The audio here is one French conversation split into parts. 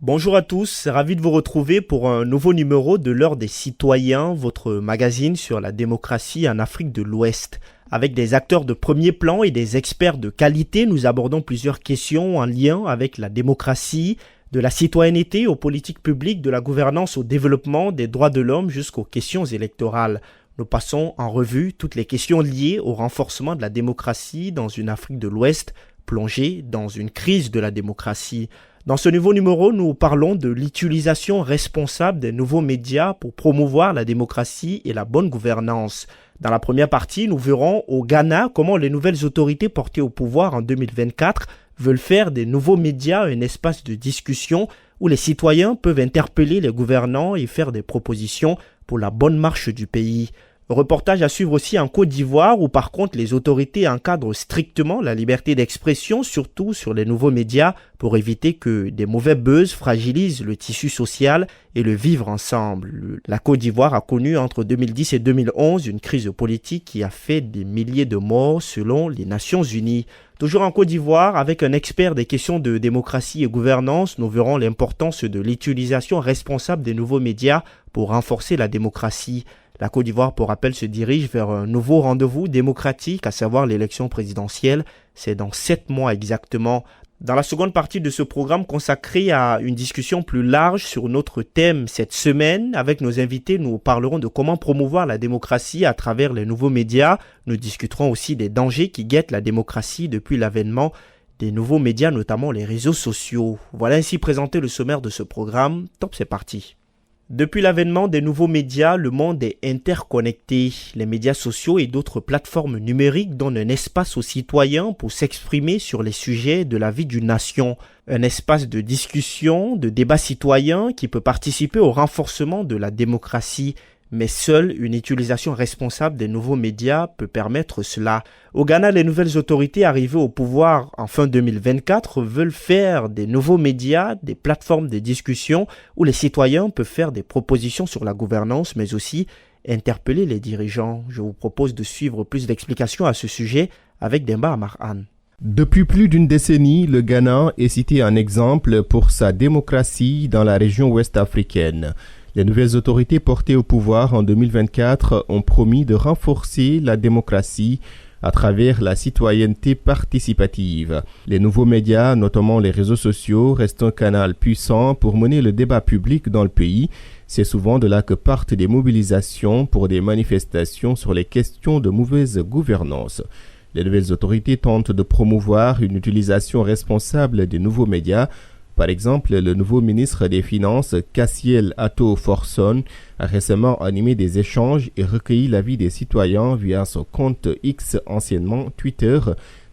Bonjour à tous, ravi de vous retrouver pour un nouveau numéro de l'Heure des Citoyens, votre magazine sur la démocratie en Afrique de l'Ouest. Avec des acteurs de premier plan et des experts de qualité, nous abordons plusieurs questions en lien avec la démocratie, de la citoyenneté aux politiques publiques, de la gouvernance au développement des droits de l'homme jusqu'aux questions électorales. Nous passons en revue toutes les questions liées au renforcement de la démocratie dans une Afrique de l'Ouest plongée dans une crise de la démocratie. Dans ce nouveau numéro, nous parlons de l'utilisation responsable des nouveaux médias pour promouvoir la démocratie et la bonne gouvernance. Dans la première partie, nous verrons au Ghana comment les nouvelles autorités portées au pouvoir en 2024 veulent faire des nouveaux médias un espace de discussion où les citoyens peuvent interpeller les gouvernants et faire des propositions pour la bonne marche du pays. Reportage à suivre aussi en Côte d'Ivoire où par contre les autorités encadrent strictement la liberté d'expression, surtout sur les nouveaux médias, pour éviter que des mauvais buzz fragilisent le tissu social et le vivre ensemble. La Côte d'Ivoire a connu entre 2010 et 2011 une crise politique qui a fait des milliers de morts selon les Nations Unies. Toujours en Côte d'Ivoire, avec un expert des questions de démocratie et gouvernance, nous verrons l'importance de l'utilisation responsable des nouveaux médias pour renforcer la démocratie. La Côte d'Ivoire, pour rappel, se dirige vers un nouveau rendez-vous démocratique, à savoir l'élection présidentielle. C'est dans 7 mois exactement. Dans la seconde partie de ce programme consacré à une discussion plus large sur notre thème cette semaine, avec nos invités, nous parlerons de comment promouvoir la démocratie à travers les nouveaux médias. Nous discuterons aussi des dangers qui guettent la démocratie depuis l'avènement des nouveaux médias, notamment les réseaux sociaux. Voilà ainsi présenté le sommaire de ce programme. Top, c'est parti. Depuis l'avènement des nouveaux médias, le monde est interconnecté. Les médias sociaux et d'autres plateformes numériques donnent un espace aux citoyens pour s'exprimer sur les sujets de la vie d'une nation. Un espace de discussion, de débat citoyen qui peut participer au renforcement de la démocratie. Mais seule une utilisation responsable des nouveaux médias peut permettre cela. Au Ghana, les nouvelles autorités arrivées au pouvoir en fin 2024 veulent faire des nouveaux médias, des plateformes de discussion où les citoyens peuvent faire des propositions sur la gouvernance, mais aussi interpeller les dirigeants. Je vous propose de suivre plus d'explications à ce sujet avec Demba Amarhan. Depuis plus d'une décennie, le Ghana est cité en exemple pour sa démocratie dans la région ouest africaine. Les nouvelles autorités portées au pouvoir en 2024 ont promis de renforcer la démocratie à travers la citoyenneté participative. Les nouveaux médias, notamment les réseaux sociaux, restent un canal puissant pour mener le débat public dans le pays. C'est souvent de là que partent des mobilisations pour des manifestations sur les questions de mauvaise gouvernance. Les nouvelles autorités tentent de promouvoir une utilisation responsable des nouveaux médias. Par exemple, le nouveau ministre des Finances, Cassiel Ato Forson, a récemment animé des échanges et recueilli l'avis des citoyens via son compte X, anciennement Twitter,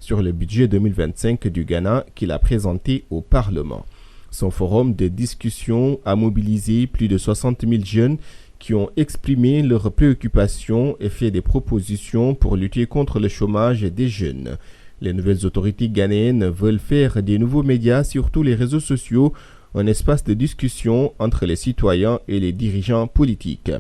sur le budget 2025 du Ghana qu'il a présenté au Parlement. Son forum de discussion a mobilisé plus de 60 000 jeunes qui ont exprimé leurs préoccupations et fait des propositions pour lutter contre le chômage des jeunes. Les nouvelles autorités ghanéennes veulent faire des nouveaux médias, surtout les réseaux sociaux, un espace de discussion entre les citoyens et les dirigeants politiques.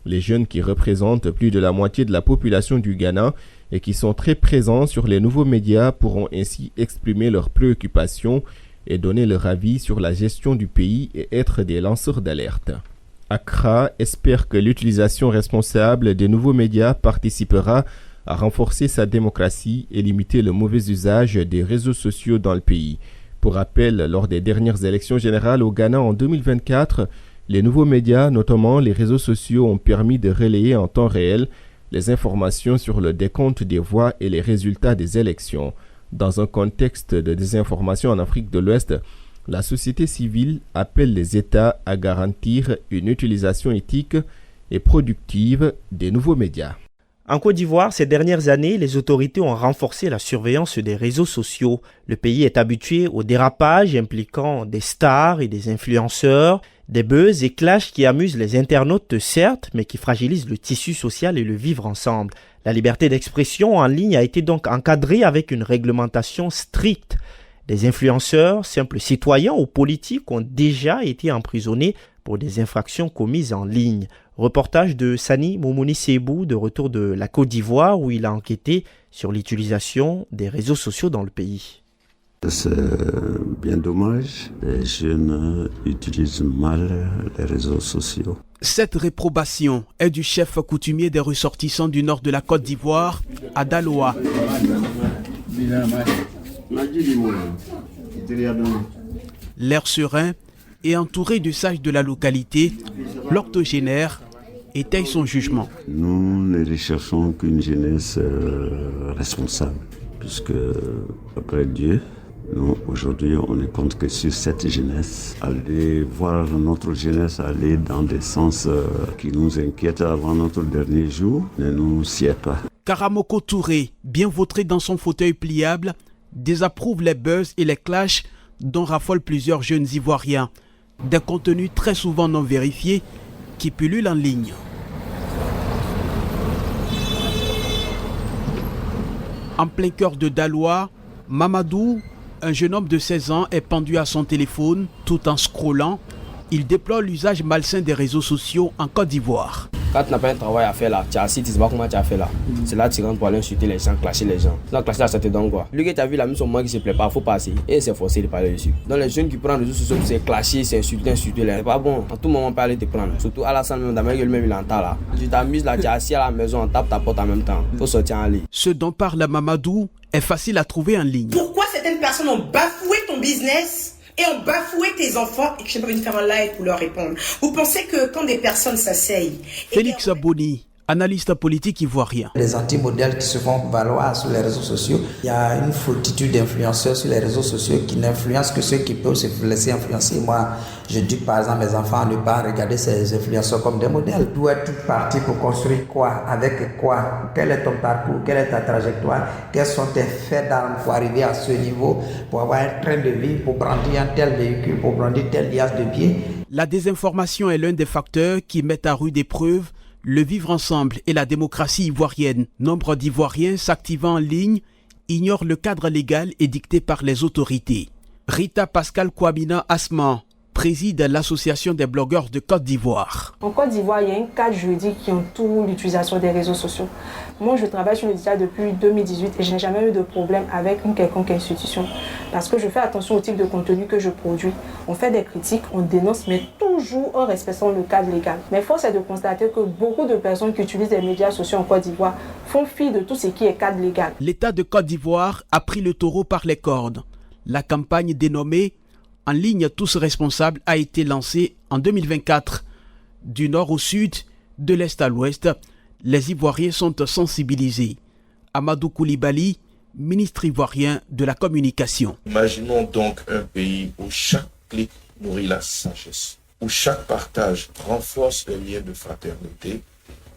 Les jeunes qui représentent plus de la moitié de la population du Ghana et qui sont très présents sur les nouveaux médias pourront ainsi exprimer leurs préoccupations et donner leur avis sur la gestion du pays et être des lanceurs d'alerte. Accra espère que l'utilisation responsable des nouveaux médias participera à renforcer sa démocratie et limiter le mauvais usage des réseaux sociaux dans le pays. Pour rappel, lors des dernières élections générales au Ghana en 2024, les nouveaux médias, notamment les réseaux sociaux, ont permis de relayer en temps réel les informations sur le décompte des voix et les résultats des élections. Dans un contexte de désinformation en Afrique de l'Ouest, la société civile appelle les États à garantir une utilisation éthique et productive des nouveaux médias. En Côte d'Ivoire, ces dernières années, les autorités ont renforcé la surveillance des réseaux sociaux. Le pays est habitué au dérapage impliquant des stars et des influenceurs, des buzz et clashs qui amusent les internautes certes, mais qui fragilisent le tissu social et le vivre ensemble. La liberté d'expression en ligne a été donc encadrée avec une réglementation stricte. Des influenceurs, simples citoyens ou politiques ont déjà été emprisonnés pour des infractions commises en ligne. Reportage de Sani Moumouni Sebou de retour de la Côte d'Ivoire où il a enquêté sur l'utilisation des réseaux sociaux dans le pays. C'est bien dommage. Les jeunes utilisent mal les réseaux sociaux. Cette réprobation est du chef coutumier des ressortissants du nord de la Côte d'Ivoire, à Daloa. L'air serein et entouré de sages de la localité, l'octogénaire étaye son jugement. Nous ne recherchons qu'une jeunesse responsable, puisque après Dieu, nous, aujourd'hui, on ne compte que sur cette jeunesse. Aller voir notre jeunesse aller dans des sens qui nous inquiètent avant notre dernier jour ne nous sied pas. Karamoko Touré, bien vautré dans son fauteuil pliable, désapprouve les buzz et les clashs dont raffolent plusieurs jeunes Ivoiriens. Des contenus très souvent non vérifiés qui pullulent en ligne. En plein cœur de Daloa, Mamadou, un jeune homme de 16 ans, est pendu à son téléphone tout en scrollant. Il déplore l'usage malsain des réseaux sociaux en Côte d'Ivoire. Quand tu n'as pas un travail à faire là, tu as assis, tu ne sais pas comment tu as fait là. C'est là que tu rentres pour aller insulter les gens, clasher les gens. Sinon, clasher là, ça te donne quoi? Lui que tu as vu là, même son moi qui se plaît pas, il faut passer. Et c'est forcé de parler dessus. Dans les jeunes qui prennent les réseaux sociaux, c'est clasher, c'est insulter, c'est pas bon. En tout moment, on peut aller te prendre. Surtout à la salle même, d'Amérique, lui-même, il entend là. Tu t'amuses là, tu es assis à la maison, on tape ta porte en même temps. Il faut sortir en ligne. Ce dont parle Mamadou est facile à trouver en ligne. Pourquoi certaines personnes ont bafoué ton business et ont bafoué tes enfants et que je n'ai pas envie de faire un live pour leur répondre? Vous pensez que quand des personnes s'asseyent... Félix Aboni, analyste politique ivoirien. Les anti-modèles qui se font valoir sur les réseaux sociaux, il y a une foultitude d'influenceurs sur les réseaux sociaux qui n'influencent que ceux qui peuvent se laisser influencer. Moi, je dis par exemple à mes enfants de ne pas regarder ces influenceurs comme des modèles. D'où est toute partie pour construire quoi? Avec quoi? Quel est ton parcours? Quelle est ta trajectoire? Quels sont tes faits d'armes pour arriver à ce niveau? Pour avoir un train de vie, pour brandir un tel véhicule, pour brandir tel liasse de pied? La désinformation est l'un des facteurs qui mettent à rude épreuve le vivre ensemble et la démocratie ivoirienne. Nombre d'Ivoiriens s'activant en ligne ignorent le cadre légal édicté par les autorités. Rita Pascal Kwamina Asman préside l'association des blogueurs de Côte d'Ivoire. En Côte d'Ivoire, il y a un cadre juridique qui entoure l'utilisation des réseaux sociaux. Moi, je travaille sur le digital depuis 2018 et je n'ai jamais eu de problème avec une quelconque institution parce que je fais attention au type de contenu que je produis. On fait des critiques, on dénonce, mais toujours en respectant le cadre légal. Mais force est de constater que beaucoup de personnes qui utilisent les médias sociaux en Côte d'Ivoire font fi de tout ce qui est cadre légal. L'État de Côte d'Ivoire a pris le taureau par les cordes. La campagne dénommée En ligne tous responsables a été lancée en 2024. Du nord au sud, de l'est à l'ouest, les Ivoiriens sont sensibilisés. Amadou Koulibaly, ministre ivoirien de la communication. Imaginons donc un pays où chaque clic nourrit la sagesse, où chaque partage renforce les liens de fraternité,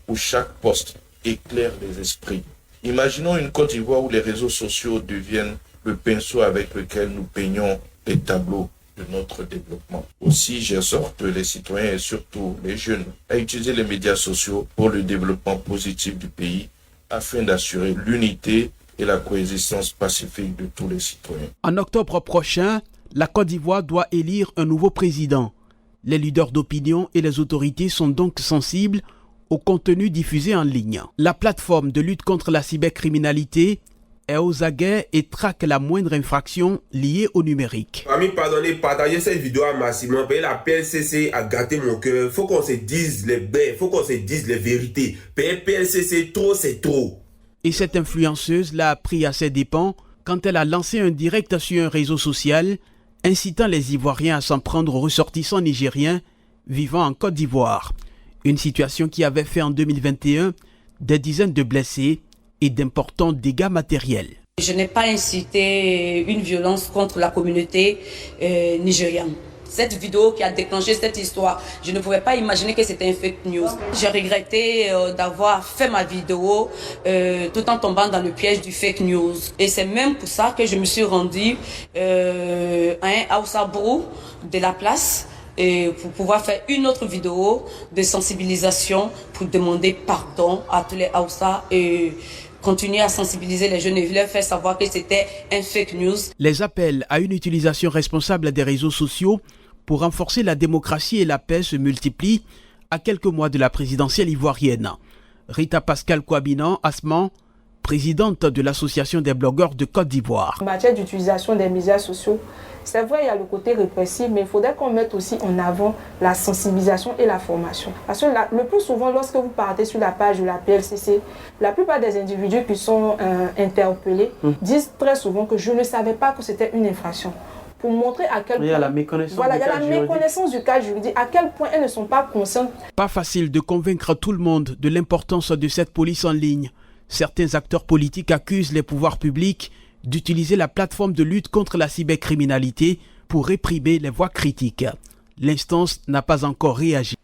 où chaque poste éclaire les esprits. Imaginons une Côte d'Ivoire où les réseaux sociaux deviennent le pinceau avec lequel nous peignons les tableaux de notre développement. Aussi, j'exhorte les citoyens et surtout les jeunes à utiliser les médias sociaux pour le développement positif du pays afin d'assurer l'unité et la coexistence pacifique de tous les citoyens. En octobre prochain, la Côte d'Ivoire doit élire un nouveau président. Les leaders d'opinion et les autorités sont donc sensibles au contenu diffusé en ligne. La plateforme de lutte contre la cybercriminalité est aux aguets et traque la moindre infraction liée au numérique. Amis, pardonnez, partagez cette vidéo massivement. La PLCC a gâté mon cœur. Faut qu'on se dise les baies, faut qu'on se dise les vérités. PLCC, trop, c'est trop. Et cette influenceuse l'a appris à ses dépens quand elle a lancé un direct sur un réseau social, incitant les Ivoiriens à s'en prendre aux ressortissants nigériens vivant en Côte d'Ivoire. Une situation qui avait fait en 2021 des dizaines de blessés et d'importants dégâts matériels. Je n'ai pas incité une violence contre la communauté nigériane. Cette vidéo qui a déclenché cette histoire, je ne pouvais pas imaginer que c'était un fake news. J'ai regretté d'avoir fait ma vidéo tout en tombant dans le piège du fake news. Et c'est même pour ça que je me suis rendue à un Hausa Brou de la place et pour pouvoir faire une autre vidéo de sensibilisation pour demander pardon à tous les Hausa et continuer à sensibiliser les jeunes et leur faire savoir que c'était un fake news. Les appels à une utilisation responsable des réseaux sociaux pour renforcer la démocratie et la paix se multiplient à quelques mois de la présidentielle ivoirienne. Rita Pascal Kwamina Asman présidente de l'Association des blogueurs de Côte d'Ivoire. En matière d'utilisation des médias sociaux, c'est vrai, il y a le côté répressif, mais il faudrait qu'on mette aussi en avant la sensibilisation et la formation. Parce que le plus souvent, lorsque vous partez sur la page de la PLCC, la plupart des individus qui sont interpellés disent très souvent que je ne savais pas que c'était une infraction. Pour montrer à quel point il y a la méconnaissance, du cadre juridique, à quel point elles ne sont pas conscientes. Pas facile de convaincre tout le monde de l'importance de cette police en ligne. Certains acteurs politiques accusent les pouvoirs publics d'utiliser la plateforme de lutte contre la cybercriminalité pour réprimer les voix critiques. L'instance n'a pas encore réagi.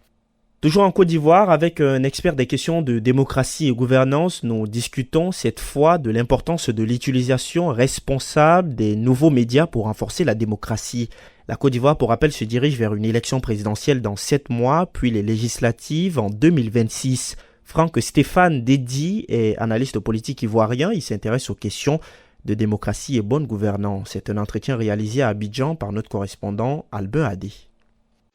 Toujours en Côte d'Ivoire, avec un expert des questions de démocratie et gouvernance, nous discutons cette fois de l'importance de l'utilisation responsable des nouveaux médias pour renforcer la démocratie. La Côte d'Ivoire, pour rappel, se dirige vers une élection présidentielle dans 7 mois, puis les législatives en 2026. Franck Stéphane Dédi est analyste politique ivoirien. Il s'intéresse aux questions de démocratie et bonne gouvernance. C'est un entretien réalisé à Abidjan par notre correspondant Albin Adé.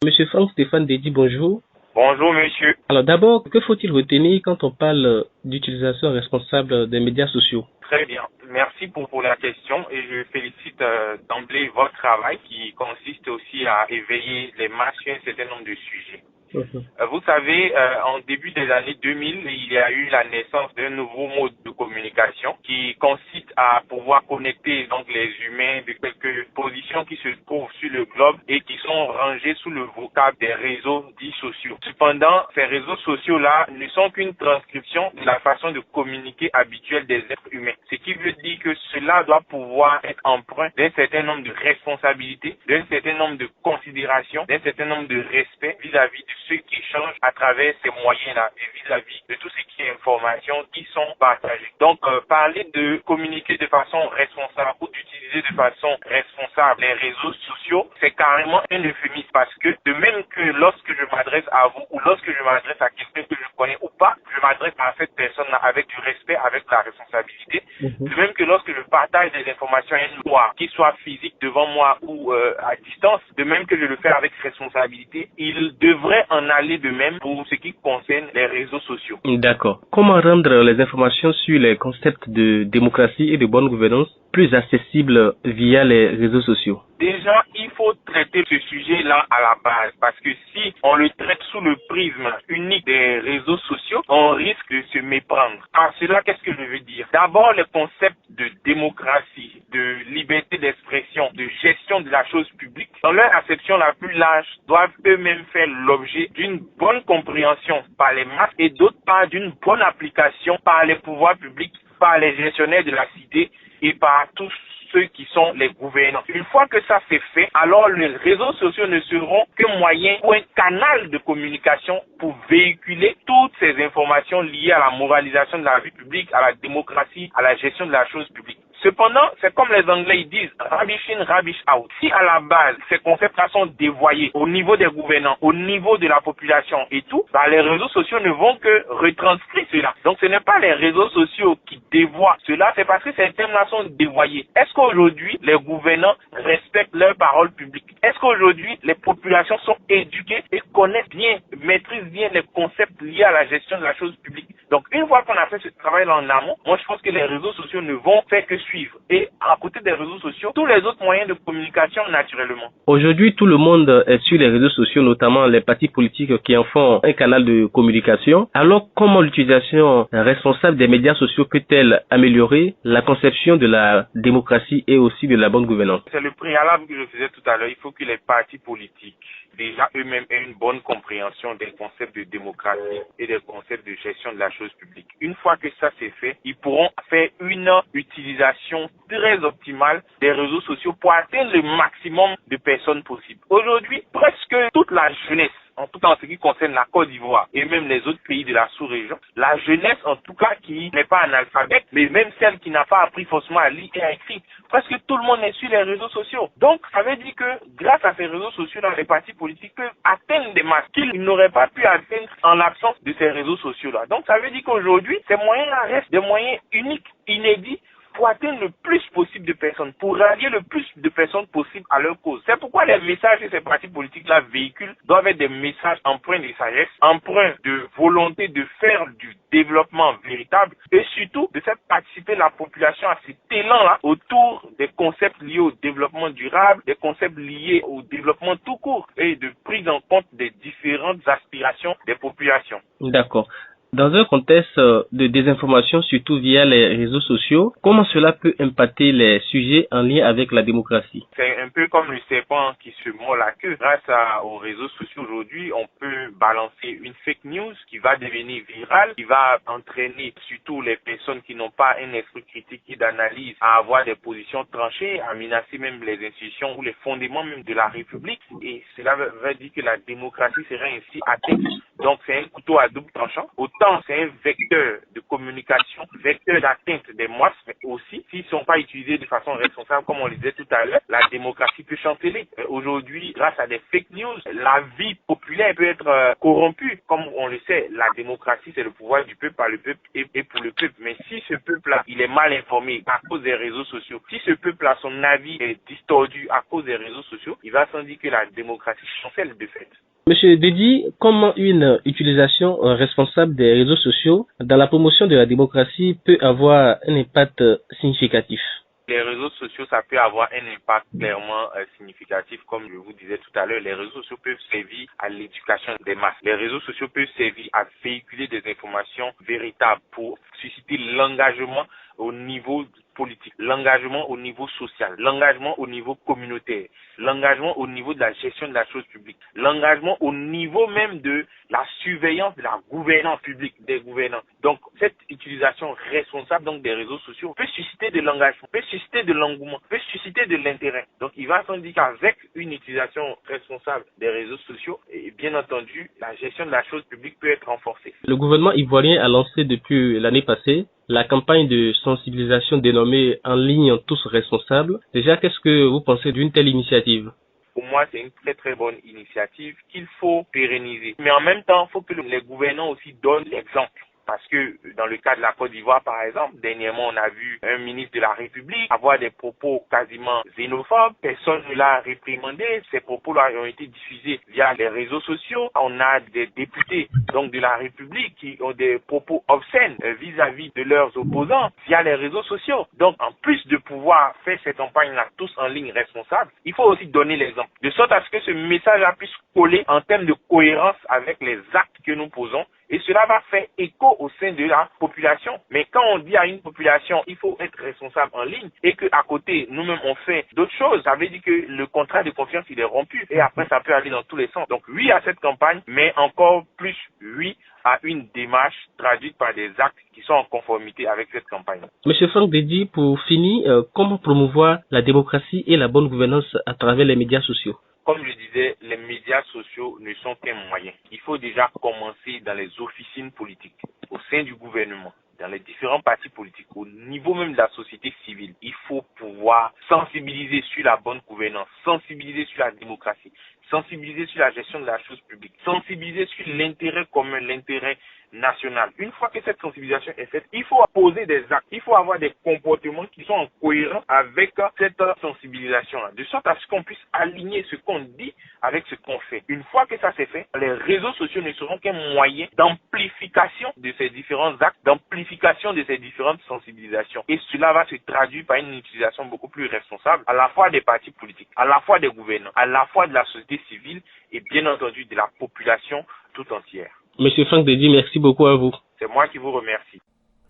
Monsieur Franck Stéphane Dédi, bonjour. Bonjour monsieur. Alors d'abord, que faut-il retenir quand on parle d'utilisation responsable des médias sociaux? Très bien. Merci pour la question et je félicite d'emblée votre travail qui consiste aussi à éveiller les masses sur un certain nombre de sujets. Vous savez, en début des années 2000, il y a eu la naissance d'un nouveau mode de communication qui consiste à pouvoir connecter donc les humains de quelques positions qui se trouvent sur le globe et qui sont rangées sous le vocable des réseaux dits sociaux. Cependant, ces réseaux sociaux-là ne sont qu'une transcription de la façon de communiquer habituelle des êtres humains. Ce qui veut dire que cela doit pouvoir être empreint d'un certain nombre de responsabilités, d'un certain nombre de considérations, d'un certain nombre de respect vis-à-vis de ceux qui échangent à travers ces moyens-là et vis-à-vis de tout ce qui est information qui sont partagées. Donc, parler de communiquer de façon responsable ou d'utiliser de façon responsable les réseaux sociaux, c'est carrément un euphémisme parce que de même que lorsque je m'adresse à vous ou lorsque je m'adresse à quelqu'un que je connais ou pas, je m'adresse à cette personne-là avec du respect, avec la responsabilité. De même que lorsque je partage des informations à une loi, qu'il soit physique devant moi ou à distance, de même que je le fais avec responsabilité, il devrait en aller de même pour ce qui concerne les réseaux sociaux. D'accord. Comment rendre les informations sur les concepts de démocratie et de bonne gouvernance plus accessibles via les réseaux sociaux? Déjà, il faut traiter ce sujet-là à la base parce que si on le traite sous le prisme unique des réseaux sociaux, on risque de se méprendre. Par cela, qu'est-ce que je veux dire? D'abord, les concepts de démocratie, de liberté d'expression, de gestion de la chose publique, dans leur acception la plus large, doivent eux-mêmes faire l'objet d'une bonne compréhension par les masses et d'autre part d'une bonne application par les pouvoirs publics, par les gestionnaires de la cité et par tous ceux qui sont les gouvernants. Une fois que ça c'est fait, alors les réseaux sociaux ne seront qu'un moyen ou un canal de communication pour véhiculer toutes ces informations liées à la moralisation de la vie publique, à la démocratie, à la gestion de la chose publique. Cependant, c'est comme les Anglais ils disent, rubbish in, rubbish out. Si à la base, ces concepts-là sont dévoyés au niveau des gouvernants, au niveau de la population et tout, les réseaux sociaux ne vont que retranscrire cela. Donc ce n'est pas les réseaux sociaux qui dévoient cela, c'est parce que ces thèmes-là sont dévoyés. Est-ce qu'aujourd'hui, les gouvernants respectent leurs paroles publiques? Est-ce qu'aujourd'hui, les populations sont éduquées et connaissent bien, maîtrisent bien les concepts liés à la gestion de la chose publique? Donc une fois qu'on a fait ce travail-là en amont, moi je pense que les réseaux sociaux ne vont faire que suivre. Et à côté des réseaux sociaux, tous les autres moyens de communication naturellement. Aujourd'hui, tout le monde est sur les réseaux sociaux, notamment les partis politiques qui en font un canal de communication. Alors, comment l'utilisation responsable des médias sociaux peut-elle améliorer la conception de la démocratie et aussi de la bonne gouvernance? C'est le préalable que je faisais tout à l'heure. Il faut que les partis politiques déjà eux-mêmes aient une bonne compréhension des concepts de démocratie et des concepts de gestion de la chose publique. Une fois que ça c'est fait, ils pourront faire une utilisation très optimale des réseaux sociaux pour atteindre le maximum de personnes possible. Aujourd'hui, presque toute la jeunesse, en tout cas en ce qui concerne la Côte d'Ivoire et même les autres pays de la sous-région, la jeunesse en tout cas qui n'est pas analphabète, mais même celle qui n'a pas appris forcément à lire et à écrire, presque tout le monde est sur les réseaux sociaux. Donc ça veut dire que grâce à ces réseaux sociaux, les partis politiques peuvent atteindre des masses qu'ils n'auraient pas pu atteindre en l'absence de ces réseaux sociaux-là. Donc ça veut dire qu'aujourd'hui, ces moyens-là restent des moyens uniques, inédits, pour atteindre le plus possible de personnes, pour rallier le plus de personnes possible à leur cause. C'est pourquoi les messages que ces partis politiques-là véhiculent doivent être des messages empreints de sagesse, empreints de volonté de faire du développement véritable et surtout de faire participer la population à cet élan-là autour des concepts liés au développement durable, des concepts liés au développement tout court et de prise en compte des différentes aspirations des populations. D'accord. Dans un contexte de désinformation, surtout via les réseaux sociaux, comment cela peut impacter les sujets en lien avec la démocratie? C'est un peu comme le serpent qui se mord la queue. Grâce aux réseaux sociaux aujourd'hui, on peut balancer une fake news qui va devenir virale, qui va entraîner surtout les personnes qui n'ont pas un esprit critique et d'analyse à avoir des positions tranchées, à menacer même les institutions ou les fondements même de la République. Et cela veut dire que la démocratie serait ainsi atteinte. Donc c'est un couteau à double tranchant. Autant c'est un vecteur de communication, vecteur d'atteinte des masses, mais aussi, s'ils ne sont pas utilisés de façon responsable, comme on le disait tout à l'heure, la démocratie peut chanceler. Aujourd'hui, grâce à des fake news, la vie populaire peut être corrompue. Comme on le sait, la démocratie, c'est le pouvoir du peuple par le peuple et pour le peuple. Mais si ce peuple-là, il est mal informé à cause des réseaux sociaux, si ce peuple-là, son avis est distordu à cause des réseaux sociaux, il va sans dire que la démocratie chancelle de fait. Monsieur Dedi, comment une utilisation responsable des réseaux sociaux dans la promotion de la démocratie peut avoir un impact significatif? Les réseaux sociaux, ça peut avoir un impact clairement significatif. Comme je vous disais tout à l'heure, les réseaux sociaux peuvent servir à l'éducation des masses. Les réseaux sociaux peuvent servir à véhiculer des informations véritables pour susciter l'engagement au niveau politique, l'engagement au niveau social, l'engagement au niveau communautaire, l'engagement au niveau de la gestion de la chose publique, l'engagement au niveau même de la surveillance de la gouvernance publique des gouvernants. Donc, cette utilisation responsable donc des réseaux sociaux peut susciter de l'engagement, peut susciter de l'engouement, peut susciter de l'intérêt. Donc, il va sans dire qu'avec une utilisation responsable des réseaux sociaux, et bien entendu, la gestion de la chose publique peut être renforcée. Le gouvernement ivoirien a lancé depuis l'année passée la campagne de sensibilisation dénommée En ligne tous responsables. Déjà, qu'est-ce que vous pensez d'une telle initiative? Pour moi, c'est une très très bonne initiative qu'il faut pérenniser. Mais en même temps, il faut que les gouvernants aussi donnent l'exemple. Parce que dans le cas de la Côte d'Ivoire, par exemple, dernièrement, on a vu un ministre de la République avoir des propos quasiment xénophobes. Personne ne l'a réprimandé. Ces propos-là ont été diffusés via les réseaux sociaux. On a des députés donc de la République qui ont des propos obscènes vis-à-vis de leurs opposants via les réseaux sociaux. Donc, en plus de pouvoir faire cette campagne-là tous en ligne responsable, il faut aussi donner l'exemple. De sorte à ce que ce message-là puisse coller en termes de cohérence avec les actes que nous posons. Et cela va faire écho au sein de la population. Mais quand on dit à une population, il faut être responsable en ligne, et qu'à côté, nous-mêmes, on fait d'autres choses, ça veut dire que le contrat de confiance, il est rompu. Et après, ça peut aller dans tous les sens. Donc, oui à cette campagne, mais encore plus oui à une démarche traduite par des actes qui sont en conformité avec cette campagne. Monsieur Franck Dedi, pour finir, comment promouvoir la démocratie et la bonne gouvernance à travers les médias sociaux? Comme je disais, les médias sociaux ne sont qu'un moyen. Il faut déjà commencer dans les officines politiques, au sein du gouvernement, dans les différents partis politiques, au niveau même de la société civile. Il faut pouvoir sensibiliser sur la bonne gouvernance, sensibiliser sur la démocratie, sensibiliser sur la gestion de la chose publique, sensibiliser sur l'intérêt commun, l'intérêt national. Une fois que cette sensibilisation est faite, il faut poser des actes, il faut avoir des comportements qui sont en cohérence avec cette sensibilisation-là, de sorte à ce qu'on puisse aligner ce qu'on dit avec ce qu'on fait. Une fois que ça c'est fait, les réseaux sociaux ne seront qu'un moyen d'amplification de ces différents actes, d'amplification de ces différentes sensibilisations. Et cela va se traduire par une utilisation beaucoup plus responsable, à la fois des partis politiques, à la fois des gouvernants, à la fois de la société civile et bien entendu de la population tout entière. Monsieur Franck Dedi, merci beaucoup à vous. C'est moi qui vous remercie.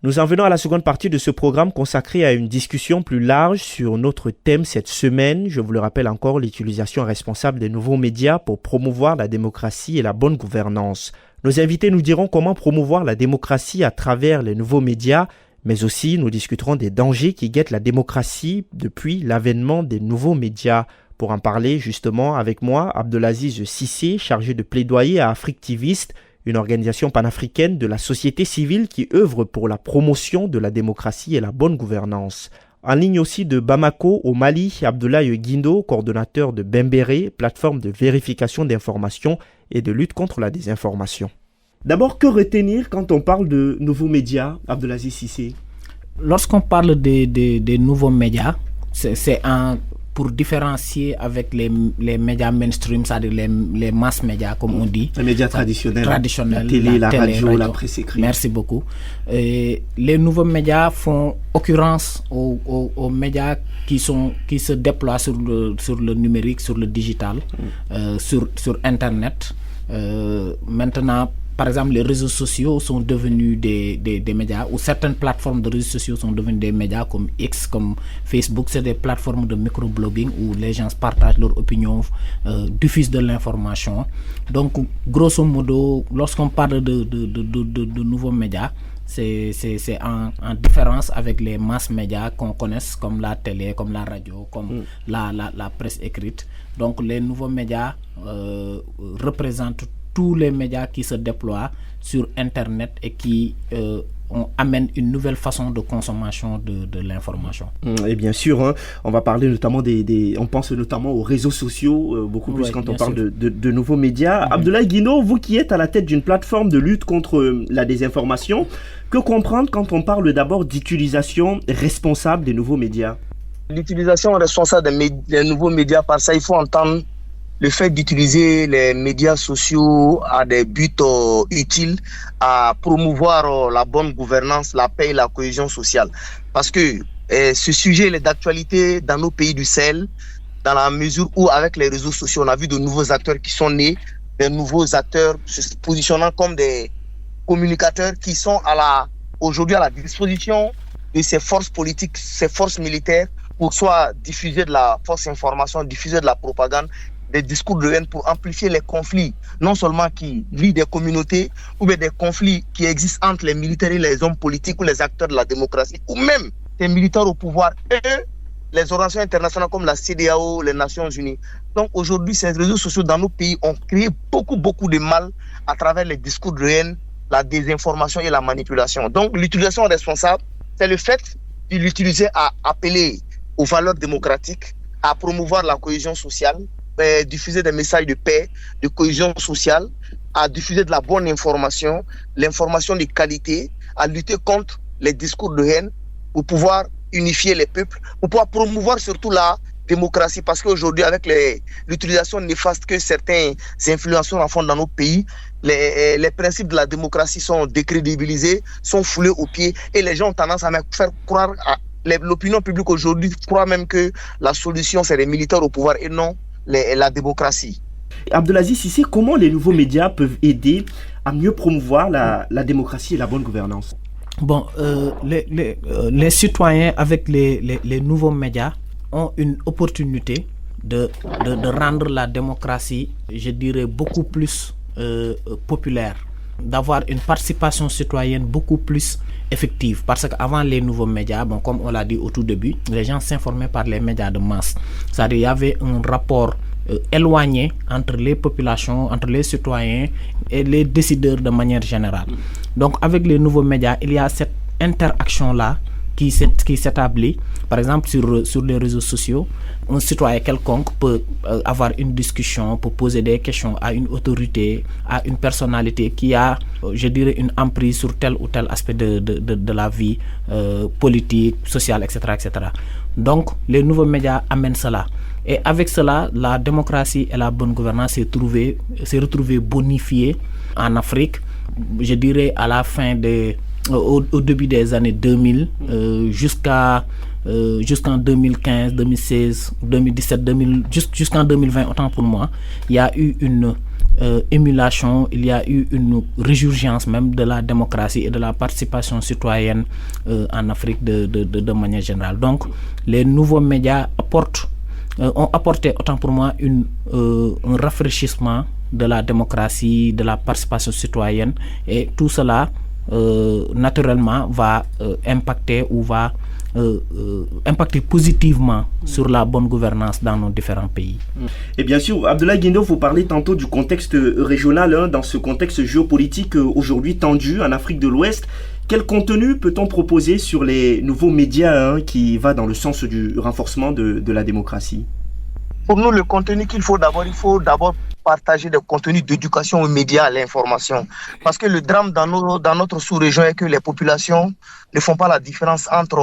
Nous en venons à la seconde partie de ce programme consacré à une discussion plus large sur notre thème cette semaine. Je vous le rappelle encore, l'utilisation responsable des nouveaux médias pour promouvoir la démocratie et la bonne gouvernance. Nos invités nous diront comment promouvoir la démocratie à travers les nouveaux médias, mais aussi nous discuterons des dangers qui guettent la démocratie depuis l'avènement des nouveaux médias. Pour en parler justement avec moi, Abdelaziz Cissé, chargé de plaidoyer à Africtiviste, une organisation panafricaine de la société civile qui œuvre pour la promotion de la démocratie et la bonne gouvernance. En ligne aussi de Bamako au Mali, Abdoulaye Guindo, coordonnateur de Bembéré, plateforme de vérification d'informations et de lutte contre la désinformation. D'abord, que retenir quand on parle de nouveaux médias, Abdelaziz Cissé? Lorsqu'on parle des nouveaux médias, c'est pour différencier avec les médias mainstream, c'est-à-dire les mass médias, comme on dit. Les médias traditionnels. La télé, la radio, la presse écrite. Merci beaucoup. Et les nouveaux médias font occurrence aux médias qui se déploient sur le numérique, sur le digital, sur Internet. Maintenant, par exemple, les réseaux sociaux sont devenus des médias, ou certaines plateformes de réseaux sociaux sont devenues des médias comme X, comme Facebook. C'est des plateformes de microblogging où les gens partagent leurs opinions, diffusent de l'information. Donc, grosso modo, lorsqu'on parle de nouveaux médias, c'est en différence avec les mass médias qu'on connaisse, comme la télé, comme la radio, comme la presse écrite. Donc, les nouveaux médias représentent tous les médias qui se déploient sur Internet et qui amènent une nouvelle façon de consommation de l'information. Et bien sûr, on va parler notamment on pense notamment aux réseaux sociaux, beaucoup plus quand on parle de nouveaux médias. Abdoulaye Guino, vous qui êtes à la tête d'une plateforme de lutte contre la désinformation, que comprendre quand on parle d'abord d'utilisation responsable des nouveaux médias? L'utilisation responsable des nouveaux médias, par ça, il faut entendre le fait d'utiliser les médias sociaux à des buts utiles, à promouvoir la bonne gouvernance, la paix et la cohésion sociale. Parce que ce sujet est d'actualité dans nos pays du Sahel, dans la mesure où avec les réseaux sociaux, on a vu de nouveaux acteurs qui sont nés, des nouveaux acteurs se positionnant comme des communicateurs qui sont aujourd'hui à la disposition de ces forces politiques, ces forces militaires, pour soit diffuser de la fausse information, diffuser de la propagande, des discours de haine pour amplifier les conflits, non seulement qui lient des communautés, ou bien des conflits qui existent entre les militaires et les hommes politiques ou les acteurs de la démocratie, ou même les militaires au pouvoir et les organisations internationales comme la CEDEAO, les Nations Unies. Donc aujourd'hui, ces réseaux sociaux dans nos pays ont créé beaucoup de mal à travers les discours de haine, la désinformation et la manipulation. Donc l'utilisation responsable, c'est le fait de l'utiliser à appeler aux valeurs démocratiques, à promouvoir la cohésion sociale, diffuser des messages de paix, de cohésion sociale, à diffuser de la bonne information, l'information de qualité, à lutter contre les discours de haine, pour pouvoir unifier les peuples, pour pouvoir promouvoir surtout la démocratie, parce qu'aujourd'hui, avec l'utilisation néfaste que certains influenceurs en font dans nos pays, les principes de la démocratie sont décrédibilisés, sont foulés aux pieds, et les gens ont tendance à faire croire, l'opinion publique aujourd'hui croit même que la solution c'est les militaires au pouvoir et non la démocratie. Abdelaziz Cissé, comment les nouveaux médias peuvent aider à mieux promouvoir la démocratie et la bonne gouvernance? Bon, les citoyens avec les nouveaux médias ont une opportunité de rendre la démocratie, je dirais, beaucoup plus populaire, d'avoir une participation citoyenne beaucoup plus effective. Parce qu'avant les nouveaux médias, bon, comme on l'a dit au tout début, les gens s'informaient par les médias de masse. C'est-à-dire qu'il y avait un rapport éloigné entre les populations, entre les citoyens et les décideurs de manière générale. Donc avec les nouveaux médias, il y a cette interaction-là qui s'établit. Par exemple, sur les réseaux sociaux, un citoyen quelconque peut avoir une discussion, peut poser des questions à une autorité, à une personnalité qui a, je dirais, une emprise sur tel ou tel aspect de la vie politique, sociale, etc., etc. Donc, les nouveaux médias amènent cela. Et avec cela, la démocratie et la bonne gouvernance s'est retrouvée bonifiée en Afrique, je dirais, à la fin au début des années 2000 jusqu'en 2015, 2016, 2017, jusqu'en 2020, autant pour moi, il y a eu une émulation, il y a eu une résurgence même de la démocratie et de la participation citoyenne en Afrique de manière générale. Donc, les nouveaux médias ont apporté, autant pour moi, un rafraîchissement de la démocratie, de la participation citoyenne, et tout cela naturellement va impacter ou va impacter positivement sur la bonne gouvernance dans nos différents pays. Et bien sûr, Abdoulaye Guino, vous parlez tantôt du contexte régional, dans ce contexte géopolitique aujourd'hui tendu en Afrique de l'Ouest. Quel contenu peut-on proposer sur les nouveaux médias qui va dans le sens du renforcement de la démocratie? Pour nous, le contenu il faut d'abord partager des contenus d'éducation aux médias, à l'information. Parce que le drame dans notre sous-région est que les populations ne font pas la différence entre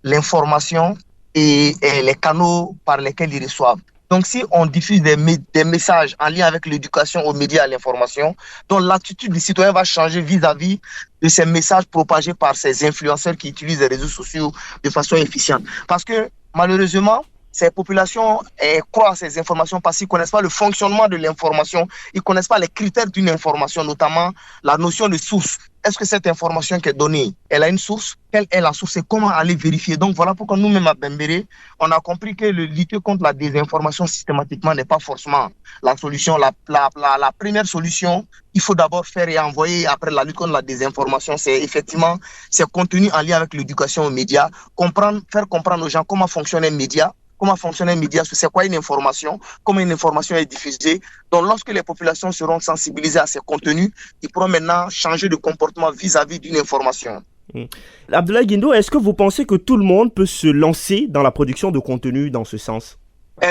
l'information et les canaux par lesquels ils reçoivent. Donc, si on diffuse des messages en lien avec l'éducation aux médias, à l'information, donc l'attitude du citoyen va changer vis-à-vis de ces messages propagés par ces influenceurs qui utilisent les réseaux sociaux de façon efficiente. Parce que, malheureusement, ces populations croient à ces informations parce qu'ils ne connaissent pas le fonctionnement de l'information, ils ne connaissent pas les critères d'une information, notamment la notion de source. Est-ce que cette information qui est donnée, elle a une source? Quelle est la source et comment aller vérifier? Donc voilà pourquoi nous-mêmes à Bembéré, on a compris que le lutter contre la désinformation systématiquement n'est pas forcément la solution. La première solution, il faut d'abord faire et envoyer après la lutte contre la désinformation. C'est effectivement ces contenus en lien avec l'éducation aux médias, faire comprendre aux gens comment fonctionne un média. Comment fonctionne un média, c'est quoi une information, comment une information est diffusée. Donc lorsque les populations seront sensibilisées à ces contenus, ils pourront maintenant changer de comportement vis-à-vis d'une information. Abdoulaye Guindo, est-ce que vous pensez que tout le monde peut se lancer dans la production de contenu dans ce sens?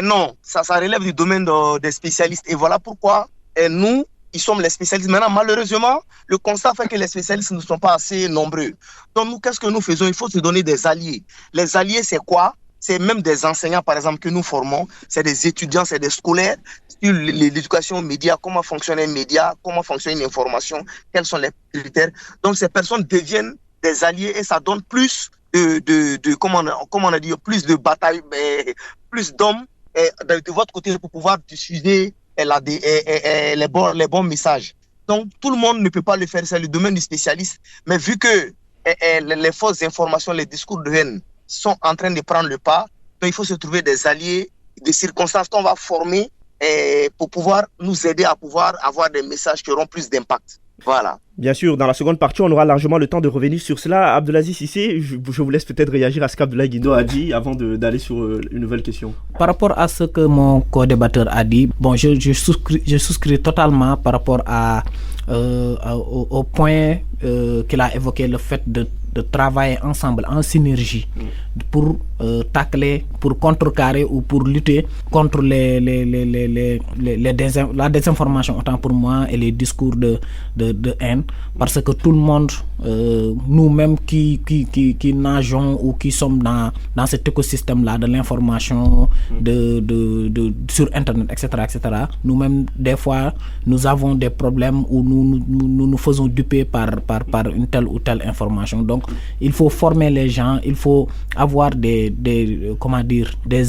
Non, ça relève du domaine des spécialistes. Et voilà pourquoi nous, ils sommes les spécialistes. Maintenant, malheureusement, le constat fait que les spécialistes ne sont pas assez nombreux. Donc nous, qu'est-ce que nous faisons? Il faut se donner des alliés. Les alliés, c'est quoi? C'est même des enseignants, par exemple, que nous formons. C'est des étudiants, c'est des scolaires sur l'éducation aux médias, comment fonctionne un média, comment fonctionne une information, quels sont les critères. Donc, ces personnes deviennent des alliés et ça donne plus comment on a dit, plus de batailles, plus d'hommes de votre côté pour pouvoir diffuser les bons messages. Donc, tout le monde ne peut pas le faire, c'est le domaine du spécialiste. Mais vu que les fausses informations, les discours de haine sont en train de prendre le pas, donc il faut se trouver des alliés, des circonstances qu'on va former pour pouvoir nous aider à pouvoir avoir des messages qui auront plus d'impact. Voilà. Bien sûr, dans la seconde partie, on aura largement le temps de revenir sur cela. Abdelaziz Cissé, je vous laisse peut-être réagir à ce qu'Abdoulaye Guindo a dit avant d'aller sur une nouvelle question. Par rapport à ce que mon co-débatteur a dit, bon, je souscris totalement par rapport au point qu'il a évoqué, le fait de travailler ensemble, en synergie, pour tacler, pour contrecarrer ou pour lutter contre la désinformation, autant pour moi, et les discours de haine. Parce que tout le monde, nous-mêmes qui nageons ou qui sommes dans cet écosystème-là de l'information, sur Internet, etc., nous-mêmes, des fois, nous avons des problèmes où nous faisons duper par une telle ou telle information. Donc, il faut former les gens, il faut avoir des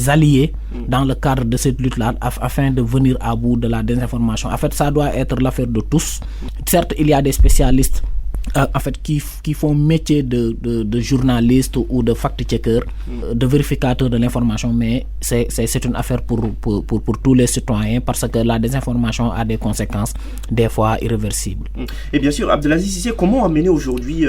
alliés dans le cadre de cette lutte-là afin de venir à bout de la désinformation. En fait, ça doit être l'affaire de tous. Certes, il y a des spécialistes qui font métier de journalistes ou de fact-checkers, de vérificateurs de l'information, mais c'est une affaire pour tous les citoyens parce que la désinformation a des conséquences des fois irréversibles. Et bien sûr, Abdelaziz Cissé, comment amener aujourd'hui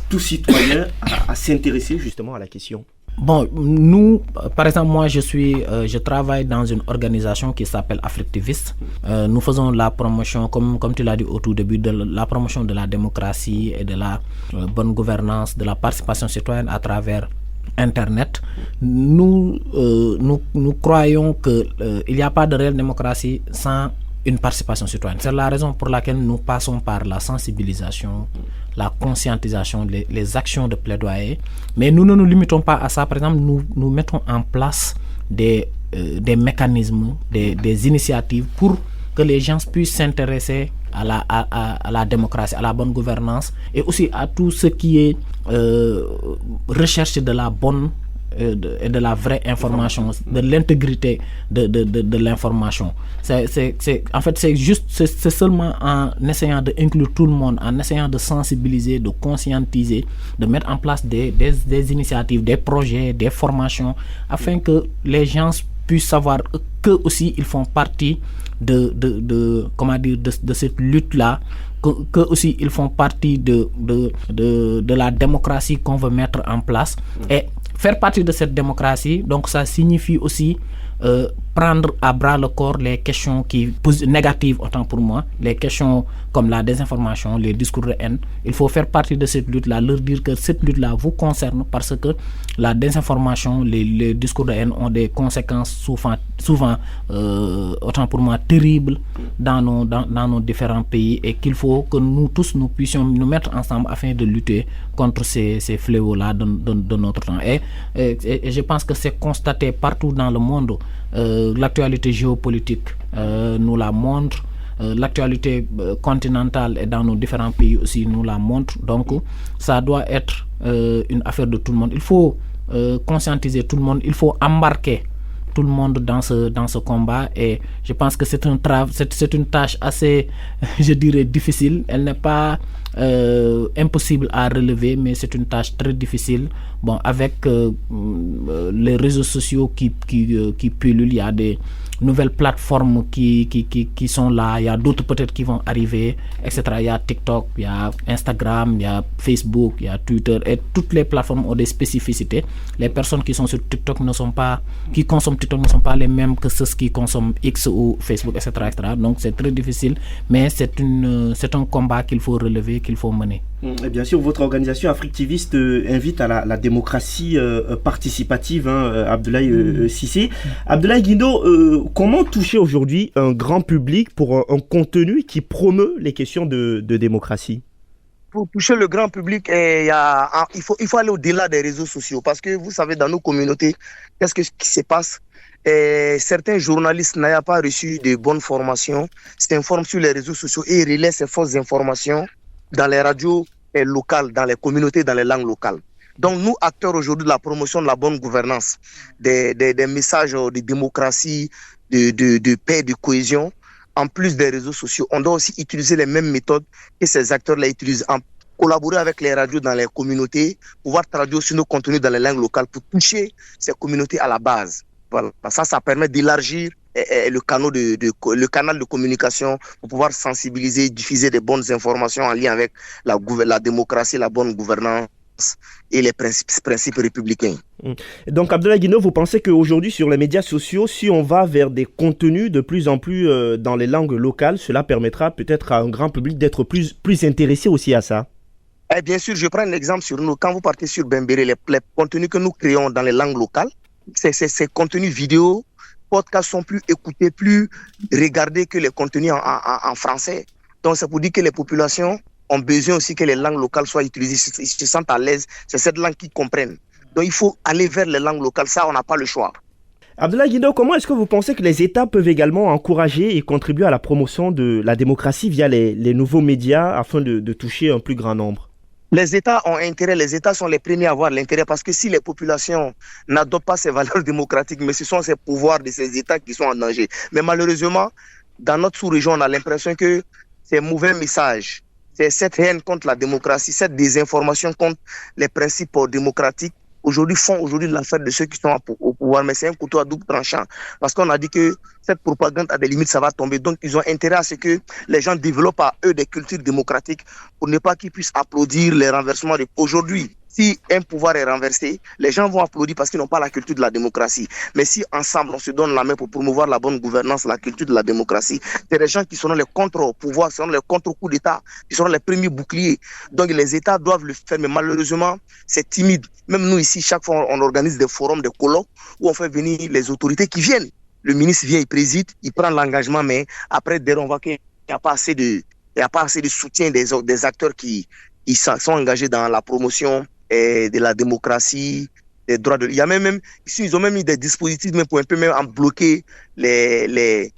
tout citoyen à s'intéresser justement à la question? Bon, nous, par exemple, moi, je travaille dans une organisation qui s'appelle Africtivist. Nous faisons la promotion, comme tu l'as dit au tout début, de la promotion de la démocratie et de la bonne gouvernance, de la participation citoyenne à travers Internet. Nous croyons qu'il n'y a pas de réelle démocratie sans une participation citoyenne. C'est la raison pour laquelle nous passons par la sensibilisation, la conscientisation, les actions de plaidoyer. Mais nous ne nous limitons pas à ça. Par exemple, nous mettons en place des mécanismes, des initiatives pour que les gens puissent s'intéresser à la démocratie, à la bonne gouvernance et aussi à tout ce qui est recherche de la bonne et de la vraie information, de l'intégrité de l'information. En fait, c'est seulement en essayant d'inclure tout le monde, en essayant de sensibiliser, de conscientiser, de mettre en place des initiatives, des projets, des formations, afin que les gens puissent savoir qu'eux aussi ils font partie de cette lutte-là, que aussi ils font partie de la démocratie qu'on veut mettre en place. Et faire partie de cette démocratie, donc ça signifie aussi prendre à bras le corps les questions négatives, autant pour moi, les questions comme la désinformation, les discours de haine. Il faut faire partie de cette lutte-là, leur dire que cette lutte-là vous concerne parce que la désinformation, les discours de haine ont des conséquences souvent terrible dans nos différents pays, et qu'il faut que nous tous nous puissions nous mettre ensemble afin de lutter contre ces fléaux-là de notre temps. Et je pense que c'est constaté partout dans le monde. L'actualité géopolitique nous la montre. L'actualité continentale et dans nos différents pays aussi nous la montre. Donc ça doit être une affaire de tout le monde. Il faut conscientiser tout le monde, il faut embarquer tout le monde dans ce combat, et je pense que c'est une tâche assez, je dirais, difficile. Elle n'est pas impossible à relever, mais c'est une tâche très difficile. Bon, avec les réseaux sociaux qui pullulent, il y a des nouvelles plateformes qui sont là, il y a d'autres peut-être qui vont arriver, etc. Il y a TikTok, il y a Instagram, il y a Facebook, il y a Twitter, et toutes les plateformes ont des spécificités. Les personnes qui sont sur TikTok qui consomment TikTok ne sont pas les mêmes que ceux qui consomment X ou Facebook, etc., etc. Donc c'est très difficile, mais c'est un combat qu'il faut relever, qu'il faut mener. Et bien sûr, votre organisation Africtiviste invite à la démocratie participative, Abdoulaye Cissé. Abdoulaye Guindo, comment toucher aujourd'hui un grand public pour un contenu qui promeut les questions de démocratie? Pour toucher le grand public, il faut aller au-delà des réseaux sociaux, parce que vous savez, dans nos communautés, qu'est-ce qui se passe? Certains journalistes n'ayant pas reçu de bonnes formations s'informent sur les réseaux sociaux et relaient ces fausses informations dans les radios locales, dans les communautés, dans les langues locales. Donc nous, acteurs aujourd'hui de la promotion de la bonne gouvernance, des messages de démocratie, de paix, de cohésion, en plus des réseaux sociaux, on doit aussi utiliser les mêmes méthodes que ces acteurs-là utilisent, en collaborer avec les radios dans les communautés, pouvoir traduire aussi nos contenus dans les langues locales pour toucher ces communautés à la base. Voilà. Ça permet d'élargir le canal de communication pour pouvoir sensibiliser, diffuser des bonnes informations en lien avec la démocratie, la bonne gouvernance et les principes républicains. Donc Abdoulaye Guindo, vous pensez qu'aujourd'hui sur les médias sociaux, si on va vers des contenus de plus en plus dans les langues locales, cela permettra peut-être à un grand public d'être plus intéressé aussi à ça? Bien sûr, je prends un exemple sur nous. Quand vous partez sur Bembéré, les contenus que nous créons dans les langues locales, ces contenus vidéo, podcasts sont plus écoutés, plus regardés que les contenus en français. Donc c'est pour dire que les populations ont besoin aussi que les langues locales soient utilisées, ils se sentent à l'aise, c'est cette langue qu'ils comprennent. Donc il faut aller vers les langues locales, ça on n'a pas le choix. Abdoulaye Guindo, comment est-ce que vous pensez que les États peuvent également encourager et contribuer à la promotion de la démocratie via les nouveaux médias afin de toucher un plus grand nombre? Les États ont intérêt, les États sont les premiers à avoir l'intérêt, parce que si les populations n'adoptent pas ces valeurs démocratiques, mais ce sont ces pouvoirs de ces États qui sont en danger. Mais malheureusement, dans notre sous-région, on a l'impression que ces mauvais messages, c'est cette haine contre la démocratie, cette désinformation contre les principes démocratiques, font l'affaire de ceux qui sont au pouvoir. Mais c'est un couteau à double tranchant, parce qu'on a dit que cette propagande, à des limites, ça va tomber. Donc ils ont intérêt à ce que les gens développent à eux des cultures démocratiques pour ne pas qu'ils puissent applaudir les renversements. Aujourd'hui, si un pouvoir est renversé, les gens vont applaudir parce qu'ils n'ont pas la culture de la démocratie. Mais si ensemble on se donne la main pour promouvoir la bonne gouvernance, la culture de la démocratie, c'est les gens qui seront les contre-pouvoirs, seront les contre-coups d'État, qui seront les premiers boucliers. Donc les États doivent le faire, mais malheureusement, c'est timide. Même nous ici, chaque fois on organise des forums, des colloques où on fait venir les autorités qui viennent. Le ministre vient, il préside, il prend l'engagement, mais après, dès on voit qu'il n'y a pas assez de soutien des acteurs qui sont engagés dans la promotion de la démocratie, des droits de... Il y a même ici, ils ont même mis des dispositifs même pour un peu même en bloquer les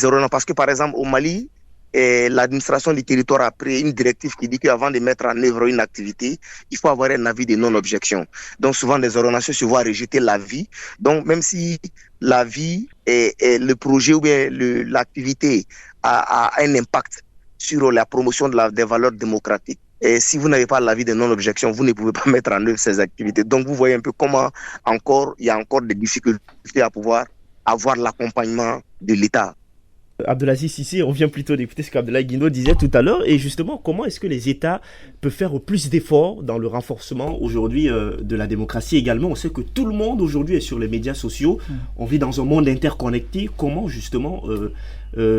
ordonnances. Parce que par exemple, au Mali, l'administration du territoire a pris une directive qui dit qu'avant de mettre en œuvre une activité, il faut avoir un avis de non-objection. Donc souvent, les ordonnances se voient rejeter l'avis. Donc même si l'avis et le projet ou bien l'activité a un impact sur la promotion des valeurs démocratiques, et si vous n'avez pas l'avis de non-objection, vous ne pouvez pas mettre en œuvre ces activités. Donc vous voyez un peu comment il y a encore des difficultés à pouvoir avoir l'accompagnement de l'État. Abdoulaye Cissé, on vient plutôt d'écouter ce qu'Abdoulaye Guindo disait tout à l'heure. Et justement, comment est-ce que les États peuvent faire plus d'efforts dans le renforcement aujourd'hui de la démocratie également? On sait que tout le monde aujourd'hui est sur les médias sociaux. On vit dans un monde interconnecté. Comment justement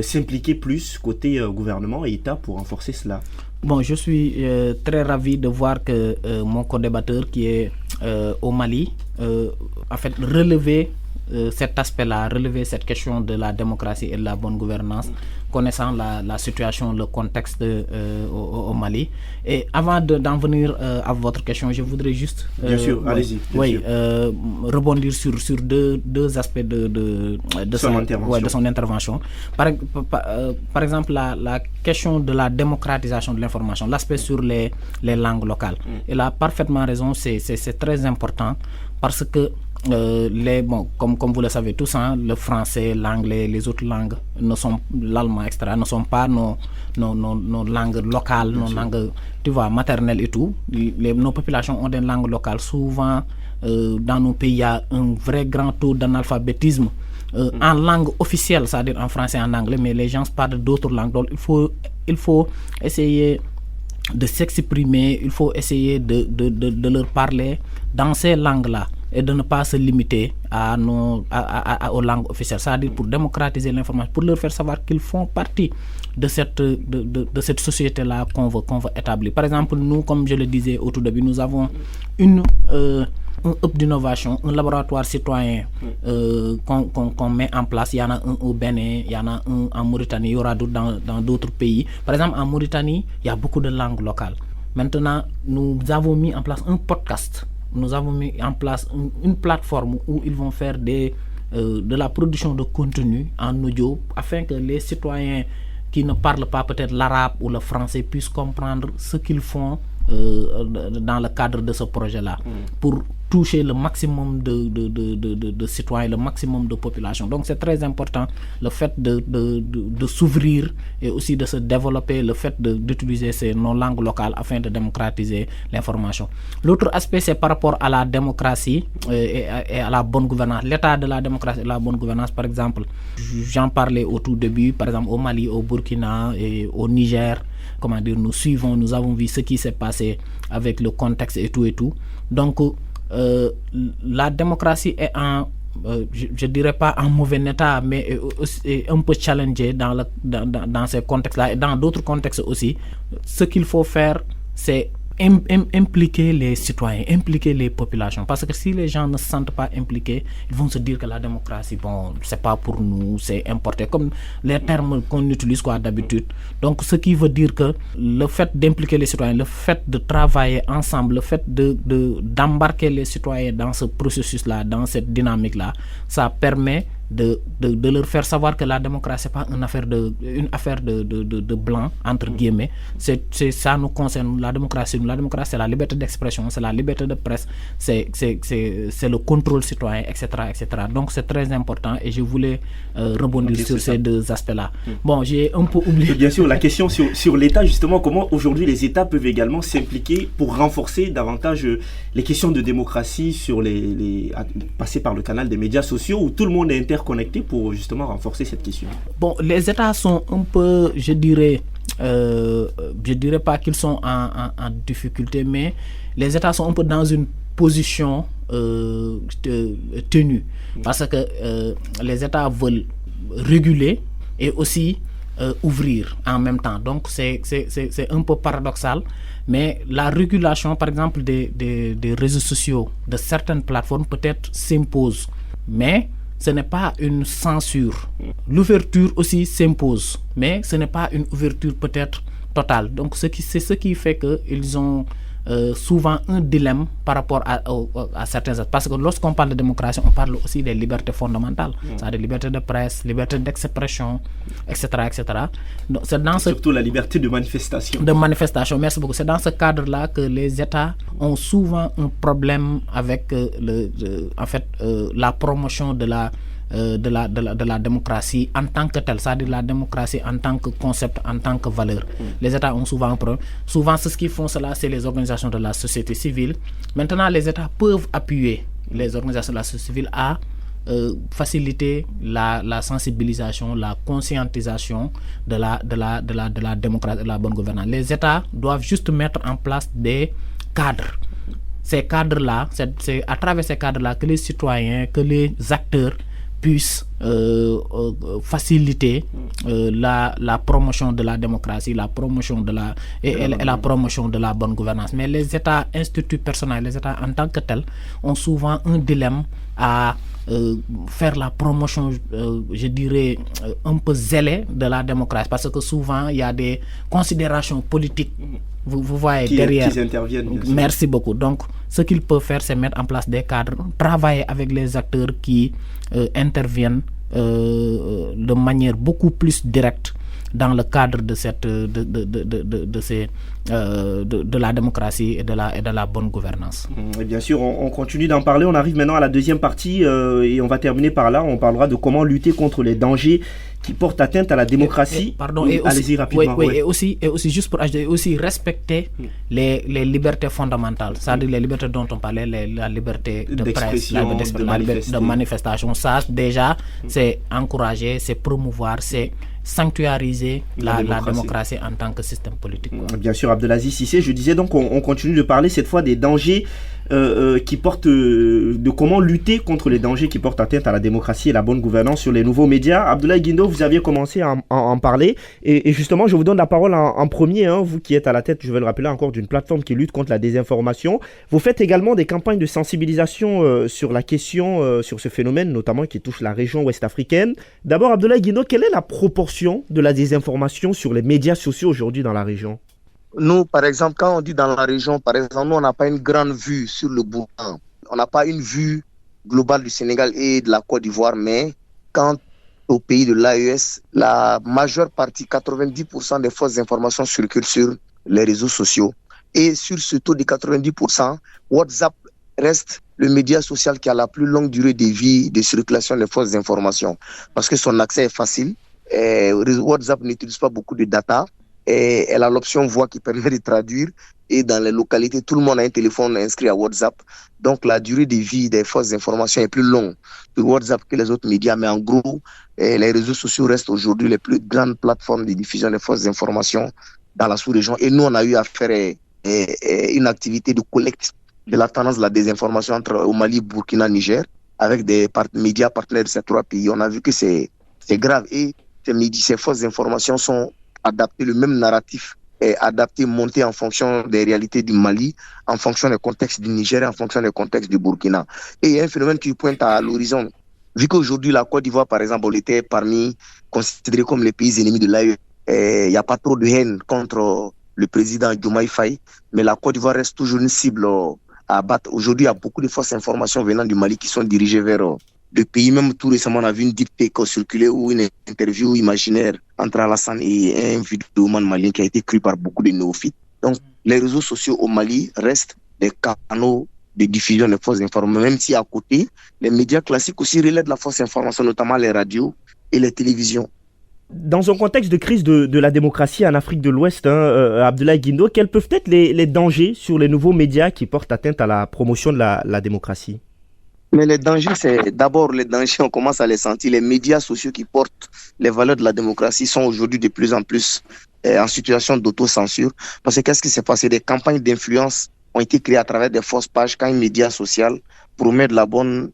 s'impliquer plus côté gouvernement et État pour renforcer cela? Bon, je suis très ravi de voir que mon co-débatteur qui est au Mali a fait relever cet aspect-là, relever cette question de la démocratie et de la bonne gouvernance, connaissant la situation, le contexte au Mali. Et avant d'en venir à votre question, je voudrais juste bien sûr, allez-y, rebondir sur deux aspects de son intervention. Par exemple, la question de la démocratisation de l'information, l'aspect sur les langues locales. Il a parfaitement raison, c'est très important parce que comme vous le savez tous, le français, l'anglais, les autres langues, l'allemand, etc., ne sont pas nos langues locales, nos langues, maternelles et tout. Nos populations ont des langues locales. Souvent, dans nos pays, il y a un vrai grand taux d'analphabétisme en langue officielle, c'est-à-dire en français et en anglais, mais les gens parlent d'autres langues. Donc, il faut essayer de s'exprimer, il faut essayer de leur parler dans ces langues-là et de ne pas se limiter aux langues officielles, c'est-à-dire pour démocratiser l'information, pour leur faire savoir qu'ils font partie de cette société-là qu'on veut établir. Par exemple, nous, comme je le disais au tout début, nous avons un hub d'innovation, un laboratoire citoyen qu'on met en place. Il y en a un au Bénin, il y en a un en Mauritanie, il y aura d'autres dans d'autres pays. Par exemple, en Mauritanie, il y a beaucoup de langues locales. Maintenant, nous avons mis en place un podcast. Nous avons mis en place une plateforme où ils vont faire de la production de contenu en audio afin que les citoyens qui ne parlent pas peut-être l'arabe ou le français puissent comprendre ce qu'ils font dans le cadre de ce projet-là pour toucher le maximum de citoyens, le maximum de population. Donc c'est très important le fait de s'ouvrir et aussi de se développer, le fait d'utiliser nos langues locales afin de démocratiser l'information. L'autre aspect, c'est par rapport à la démocratie et à la bonne gouvernance. L'état de la démocratie et de la bonne gouvernance, par exemple, j'en parlais au tout début, par exemple au Mali, au Burkina et au Niger. Nous avons vu ce qui s'est passé avec le contexte et tout. Donc, la démocratie est je dirais pas en mauvais état, mais est un peu challengée dans ces contextes-là et dans d'autres contextes aussi. Ce qu'il faut faire, c'est impliquer les citoyens, impliquer les populations. Parce que si les gens ne se sentent pas impliqués, ils vont se dire que la démocratie, c'est pas pour nous, c'est importé, comme les termes qu'on utilise d'habitude. Donc, ce qui veut dire que le fait d'impliquer les citoyens, le fait de travailler ensemble, le fait d'embarquer les citoyens dans ce processus-là, dans cette dynamique-là, ça permet de leur faire savoir que la démocratie n'est pas une affaire de blanc, entre guillemets. Ça nous concerne, la démocratie, c'est la liberté d'expression, c'est la liberté de presse, c'est le contrôle citoyen, etc. Donc c'est très important et je voulais rebondir sur ces deux aspects-là. Bon, j'ai un peu oublié. Bien sûr, la question sur l'État, justement, comment aujourd'hui les États peuvent également s'impliquer pour renforcer davantage les questions de démocratie passer par le canal des médias sociaux où tout le monde est interconnecté pour justement renforcer cette question. Bon, les États sont un peu, je dirais pas qu'ils sont en difficulté, mais les États sont un peu dans une position tenue parce que les États veulent réguler et aussi ouvrir en même temps. Donc c'est un peu paradoxal, mais la régulation, par exemple, des réseaux sociaux, de certaines plateformes peut-être s'impose, mais ce n'est pas une censure. L'ouverture aussi s'impose, mais ce n'est pas une ouverture peut-être totale. Donc c'est ce qui fait qu'ils ont souvent un dilemme par rapport à certains aspects. Parce que lorsqu'on parle de démocratie, on parle aussi des libertés fondamentales, c'est-à-dire liberté de presse, liberté d'expression, etc. Donc, surtout la liberté de manifestation. Merci beaucoup. C'est dans ce cadre-là que les États ont souvent un problème avec la promotion de la démocratie en tant que telle, c'est-à-dire la démocratie en tant que concept, en tant que valeur. Les États ont souvent un problème. Souvent, ce qui font cela, c'est les organisations de la société civile. Maintenant, les États peuvent appuyer les organisations de la société civile à faciliter la sensibilisation, la conscientisation de la démocratie, de la bonne gouvernance. Les États doivent juste mettre en place des cadres. Ces cadres-là, c'est à travers ces cadres-là que les citoyens, que les acteurs puissent faciliter la promotion de la démocratie, la promotion de la promotion de la bonne gouvernance. Mais les États, instituts personnels, les États en tant que tels, ont souvent un dilemme à faire la promotion, je dirais, un peu zélée de la démocratie, parce que souvent il y a des considérations politiques, vous voyez, derrière. Qui interviennent. Merci beaucoup. Donc, ce qu'ils peuvent faire, c'est mettre en place des cadres, travailler avec les acteurs qui interviennent de manière beaucoup plus directe dans le cadre de la démocratie et de la bonne gouvernance. Et bien sûr, on continue d'en parler. On arrive maintenant à la deuxième partie et on va terminer par là. On parlera de comment lutter contre les dangers qui portent atteinte à la démocratie. Allez-y rapidement. Et aussi juste pour ajouter, aussi respecter les libertés fondamentales, c'est-à-dire les libertés dont on parlait, la liberté de presse, la liberté de manifestation. Ça, déjà, c'est encourager, c'est promouvoir, c'est sanctuariser la démocratie en tant que système politique. Bien sûr, Abdelaziz Cissé, je disais donc on continue de parler cette fois des dangers qui portent, de comment lutter contre les dangers qui portent atteinte à la démocratie et la bonne gouvernance sur les nouveaux médias. Abdoulaye Guindo, vous aviez commencé à en parler et justement je vous donne la parole en premier, vous qui êtes à la tête, je vais le rappeler encore, d'une plateforme qui lutte contre la désinformation. Vous faites également des campagnes de sensibilisation sur la question, sur ce phénomène notamment qui touche la région ouest africaine. D'abord Abdoulaye Guindo, quelle est la proportion de la désinformation sur les médias sociaux aujourd'hui dans la région? Nous, par exemple, quand on dit dans la région, par exemple, nous, on n'a pas une grande vue sur le Burkina. On n'a pas une vue globale du Sénégal et de la Côte d'Ivoire, mais quant au pays de l'AES, la majeure partie, 90% des fausses informations circulent sur les réseaux sociaux. Et sur ce taux de 90%, WhatsApp reste le média social qui a la plus longue durée de vie de circulation des fausses informations, parce que son accès est facile. WhatsApp n'utilise pas beaucoup de data. Et elle a l'option voix qui permet de traduire, et dans les localités, tout le monde a un téléphone inscrit à WhatsApp. Donc la durée de vie des fausses informations est plus longue sur WhatsApp que les autres médias, mais en gros, les réseaux sociaux restent aujourd'hui les plus grandes plateformes de diffusion des fausses informations dans la sous-région. Et nous, on a eu à faire une activité de collecte de la tendance de la désinformation au Mali, Burkina, Niger, avec des médias partenaires de ces trois pays. On a vu que c'est grave, et ces fausses informations sont adapter le même narratif est adapté, monté en fonction des réalités du Mali, en fonction des contextes du Niger et en fonction des contextes du Burkina. Et il y a un phénomène qui pointe à l'horizon. Vu qu'aujourd'hui, la Côte d'Ivoire, par exemple, on était considéré comme les pays ennemis de l'AE. Il n'y a pas trop de haine contre le président Diomaye Faye, mais la Côte d'Ivoire reste toujours une cible à abattre. Aujourd'hui, il y a beaucoup de fausses informations venant du Mali qui sont dirigées vers le pays. Même tout récemment, on a vu une deepfake circuler ou une interview imaginaire entre Alassane et un vidéoman malien qui a été cru par beaucoup de néophytes. Donc, les réseaux sociaux au Mali restent des canaux de diffusion de fausses informations, même si à côté, les médias classiques aussi relaient de la fausse information, notamment les radios et les télévisions. Dans un contexte de crise de la démocratie en Afrique de l'Ouest, Abdoulaye Guindo, quels peuvent être les dangers sur les nouveaux médias qui portent atteinte à la promotion de la démocratie? Mais les dangers, c'est d'abord les dangers, on commence à les sentir. Les médias sociaux qui portent les valeurs de la démocratie sont aujourd'hui de plus en plus en situation d'autocensure. Parce que qu'est-ce qui s'est passé? Des campagnes d'influence ont été créées à travers des fausses pages quand un média social promet de la bonne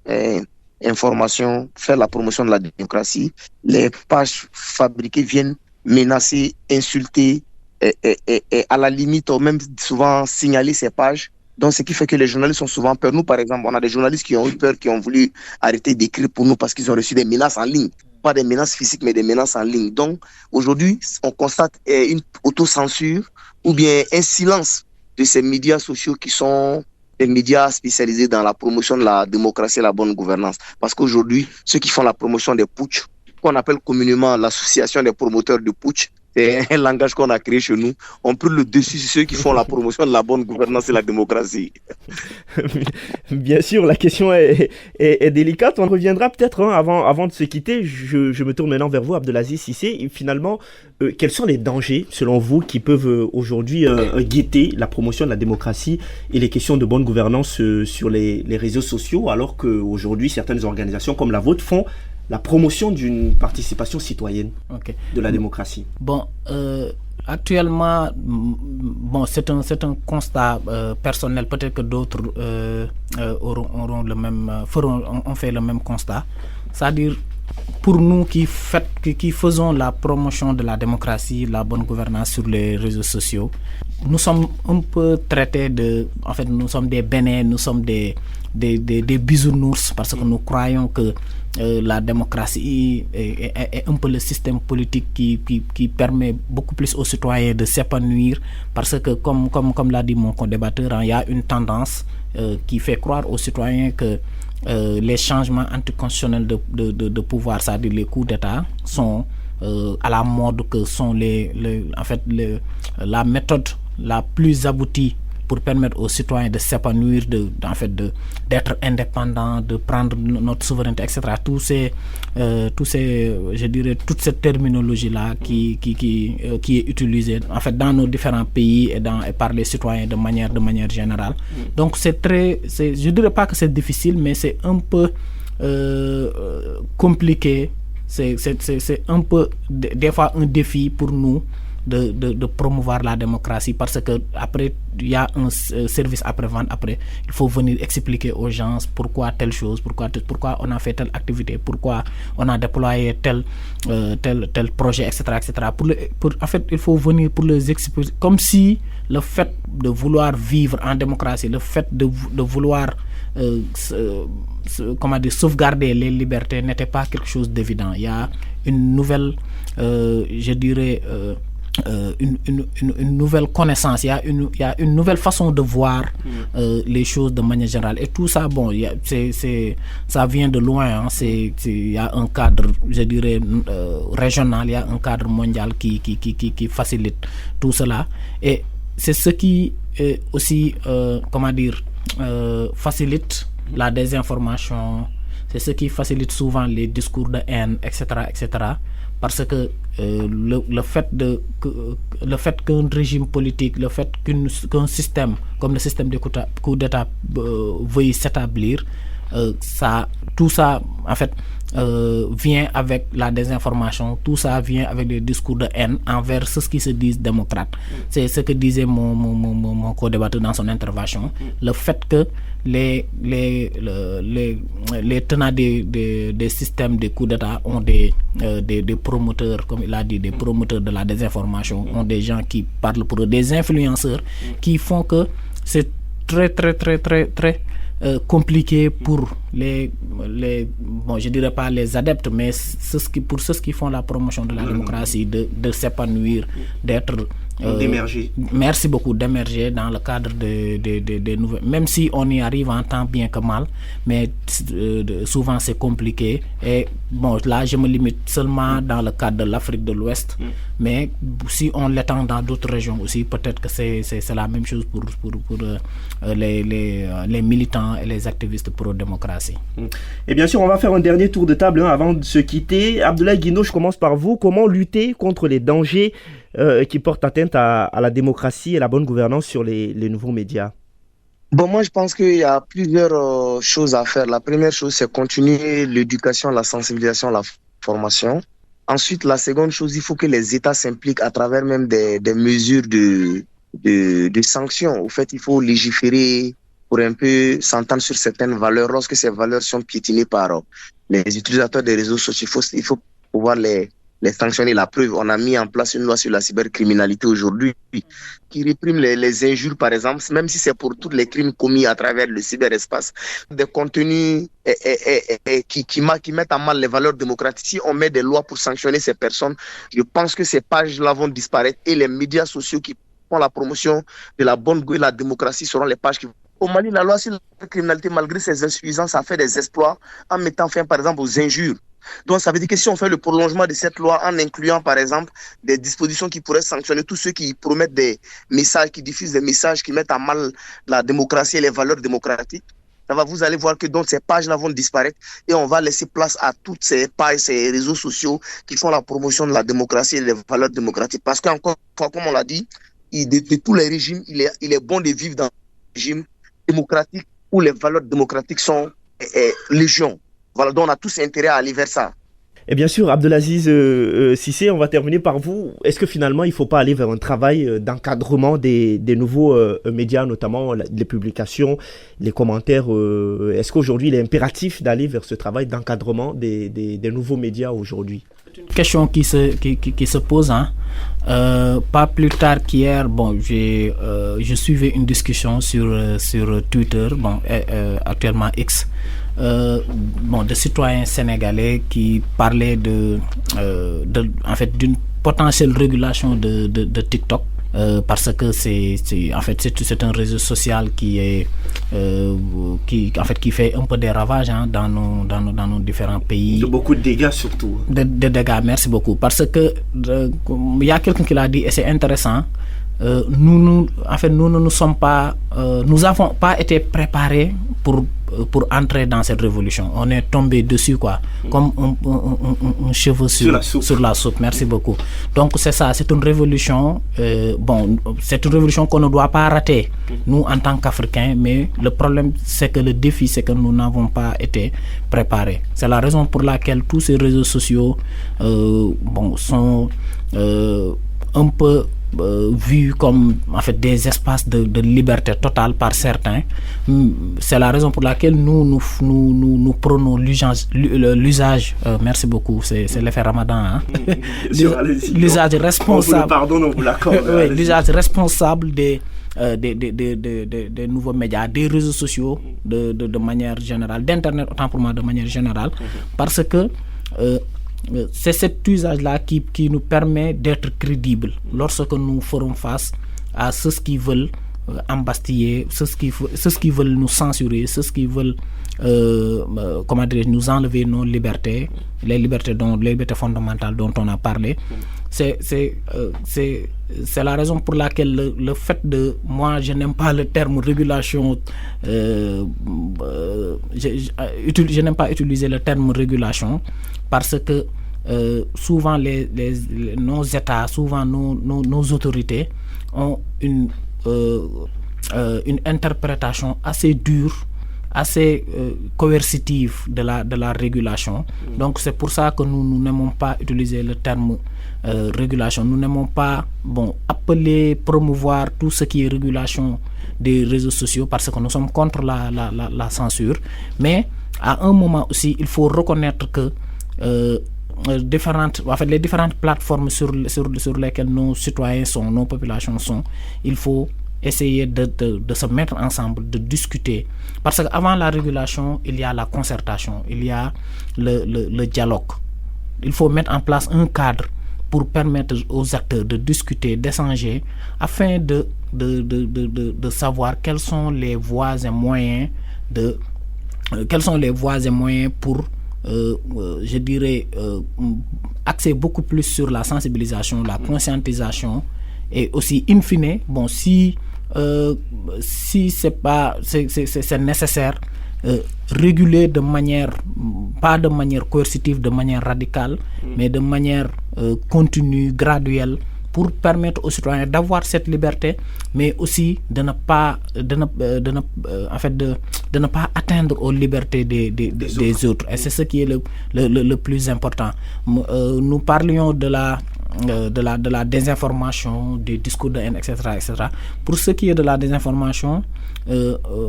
information, faire la promotion de la démocratie. Les pages fabriquées viennent menacer, insulter et à la limite, même souvent signaler ces pages. Donc, ce qui fait que les journalistes ont souvent peur. Nous, par exemple, on a des journalistes qui ont eu peur, qui ont voulu arrêter d'écrire pour nous parce qu'ils ont reçu des menaces en ligne. Pas des menaces physiques, mais des menaces en ligne. Donc, aujourd'hui, on constate une autocensure ou bien un silence de ces médias sociaux qui sont des médias spécialisés dans la promotion de la démocratie et la bonne gouvernance. Parce qu'aujourd'hui, ceux qui font la promotion des putsch, qu'on appelle communément l'association des promoteurs de putsch, c'est un langage qu'on a créé chez nous. On prend le dessus sur ceux qui font la promotion de la bonne gouvernance et la démocratie. Bien sûr, la question est délicate. On reviendra peut-être avant de se quitter. Je me tourne maintenant vers vous, Abdelaziz Cissé. Et finalement, quels sont les dangers, selon vous, qui peuvent aujourd'hui guetter la promotion de la démocratie et les questions de bonne gouvernance sur les réseaux sociaux, alors qu'aujourd'hui, certaines organisations comme la vôtre font la promotion d'une participation citoyenne de la démocratie? Bon, actuellement, c'est un constat personnel. Peut-être que d'autres ont fait le même constat. C'est-à-dire, pour nous qui faisons la promotion de la démocratie, la bonne gouvernance sur les réseaux sociaux, nous sommes un peu traités en fait, nous sommes des bénins, nous sommes des bisounours, parce que nous croyons que la démocratie est un peu le système politique qui permet beaucoup plus aux citoyens de s'épanouir, parce que comme l'a dit mon co-débatteur, il y a une tendance qui fait croire aux citoyens que les changements anticonstitutionnels de pouvoir, c'est-à-dire les coups d'État, sont à la mode, que sont la méthode la plus aboutie pour permettre aux citoyens de s'épanouir, d'être indépendants, de prendre notre souveraineté, etc. Je dirais, toute cette terminologie-là qui est utilisée en fait dans nos différents pays et par les citoyens de manière générale. Donc je dirais pas que c'est difficile, mais c'est un peu compliqué. C'est un peu des fois un défi pour nous de promouvoir la démocratie, parce que après il y a un service après-vente. Après, il faut venir expliquer aux gens pourquoi telle chose, pourquoi on a fait telle activité, pourquoi on a déployé tel projet, etc. En fait, il faut venir pour les expliquer, comme si le fait de vouloir vivre en démocratie, le fait de vouloir sauvegarder les libertés n'était pas quelque chose d'évident. Il y a une nouvelle, je dirais, une nouvelle connaissance, il y a une nouvelle façon de voir les choses de manière générale. Et tout ça, bon, ça vient de loin. Il y a un cadre, je dirais, régional, il y a un cadre mondial qui facilite tout cela. Et c'est ce qui aussi, facilite la désinformation. C'est ce qui facilite souvent les discours de haine, etc., parce que le fait qu'un régime politique, le fait qu'un système comme le système de coup d'État veuille s'établir, tout ça en fait vient avec la désinformation, tout ça vient avec des discours de haine envers ceux qui se disent démocrates. C'est ce que disait mon co-débatteur dans son intervention. Le fait que les tenants des systèmes de coup d'État ont des promoteurs, comme il a dit, des promoteurs de la désinformation, ont des gens qui parlent pour eux, des influenceurs, qui font que c'est très compliqué pour je dirais pas les adeptes, mais pour ceux qui font la promotion de la démocratie, de s'épanouir, d'émerger. Merci beaucoup, d'émerger dans le cadre des nouvelles. Même si on y arrive en tant bien que mal, mais souvent c'est compliqué. Et bon, là je me limite seulement dans le cadre de l'Afrique de l'Ouest, mais si on l'étend dans d'autres régions aussi, peut-être que c'est la même chose pour les militants et les activistes pro-démocratie. Et bien sûr, on va faire un dernier tour de table avant de se quitter. Abdoulaye Guino, je commence par vous. Comment lutter contre les dangers qui portent atteinte à la démocratie et la bonne gouvernance sur les nouveaux médias? Bon, moi, je pense qu'il y a plusieurs choses à faire. La première chose, c'est continuer l'éducation, la sensibilisation, la formation. Ensuite, la seconde chose, il faut que les États s'impliquent à travers même des mesures de sanctions. Au fait, il faut légiférer pour un peu s'entendre sur certaines valeurs. Lorsque ces valeurs sont piétinées par les utilisateurs des réseaux sociaux, il faut pouvoir les sanctionner. La preuve, on a mis en place une loi sur la cybercriminalité aujourd'hui qui réprime les injures, par exemple, même si c'est pour tous les crimes commis à travers le cyberespace. Des contenus qui mettent à mal les valeurs démocratiques. Si on met des lois pour sanctionner ces personnes, je pense que ces pages-là vont disparaître et les médias sociaux qui font la promotion de la bonne gouvernance et de la démocratie seront les pages qui vont. Au Mali, la loi sur la criminalité, malgré ses insuffisances, a fait des exploits en mettant fin, par exemple, aux injures. Donc, ça veut dire que si on fait le prolongement de cette loi en incluant, par exemple, des dispositions qui pourraient sanctionner tous ceux qui promettent des messages, qui diffusent des messages qui mettent à mal la démocratie et les valeurs démocratiques, vous allez voir que donc ces pages-là vont disparaître et on va laisser place à toutes ces pages, ces réseaux sociaux qui font la promotion de la démocratie et des valeurs démocratiques. Parce qu'encore une fois, comme on l'a dit, de tous les régimes, il est bon de vivre dans un régime démocratique où les valeurs démocratiques sont légion. Voilà, donc on a tous intérêt à aller vers ça. Et bien sûr, Abdelaziz Cissé, on va terminer par vous. Est-ce que finalement, il ne faut pas aller vers un travail d'encadrement des nouveaux médias, notamment les publications, les commentaires est-ce qu'aujourd'hui, il est impératif d'aller vers ce travail d'encadrement des nouveaux médias aujourd'hui? C'est une question qui se pose. Pas plus tard qu'hier, je suivais une discussion sur Twitter, actuellement X, de citoyens sénégalais qui parlaient d'une potentielle régulation de TikTok. Parce que c'est un réseau social qui fait un peu des ravages dans nos différents pays. De beaucoup de dégâts surtout. De dégâts, merci beaucoup. Parce que il y a quelqu'un qui l'a dit et c'est intéressant. Nous n'avons pas été préparés pour entrer dans cette révolution. On est tombé dessus comme un cheveu sur la soupe. Merci beaucoup. Donc c'est ça, c'est une révolution. C'est une révolution qu'on ne doit pas rater, nous en tant qu'Africains. Mais le problème, c'est que le défi, c'est que nous n'avons pas été préparés. C'est la raison pour laquelle tous ces réseaux sociaux sont un peu vus comme des espaces de liberté totale par certains. C'est la raison pour laquelle nous prenons l'usage. Merci beaucoup, c'est l'effet Ramadan. L'usage responsable. Pardon, on vous l'accorde. Oui, l'usage responsable des nouveaux médias, des réseaux sociaux de manière générale, d'internet autant pour moi de manière générale, parce que c'est cet usage-là qui nous permet d'être crédibles lorsque nous ferons face à ceux qui veulent embastiller, ceux qui veulent nous censurer, ceux qui veulent nous enlever nos libertés, les libertés fondamentales dont on a parlé. C'est la raison pour laquelle le fait de... Moi, je n'aime pas le terme régulation. Je n'aime pas utiliser le terme régulation parce que souvent nos États, souvent nos autorités ont une interprétation assez dure, assez coercitive de la régulation. Donc c'est pour ça que nous n'aimons pas utiliser le terme régulation. Nous n'aimons pas appeler, promouvoir tout ce qui est régulation des réseaux sociaux parce que nous sommes contre la censure. Mais à un moment aussi, il faut reconnaître que les différentes plateformes sur lesquelles nos citoyens sont, nos populations sont, il faut essayer de se mettre ensemble, de discuter. Parce qu'avant la régulation, il y a la concertation, il y a le dialogue. Il faut mettre en place un cadre pour permettre aux acteurs de discuter, d'échanger, afin de savoir quelles sont les voies et moyens pour axer beaucoup plus sur la sensibilisation, la conscientisation et aussi in fine, si c'est nécessaire, réguler pas de manière coercitive, de manière radicale, mais de manière continue, graduelle, pour permettre aux citoyens d'avoir cette liberté, mais aussi de ne pas atteindre aux libertés des autres. Et c'est ce qui est le plus important. Nous parlions de la désinformation, des discours de haine, etc., etc. Pour ce qui est de la désinformation,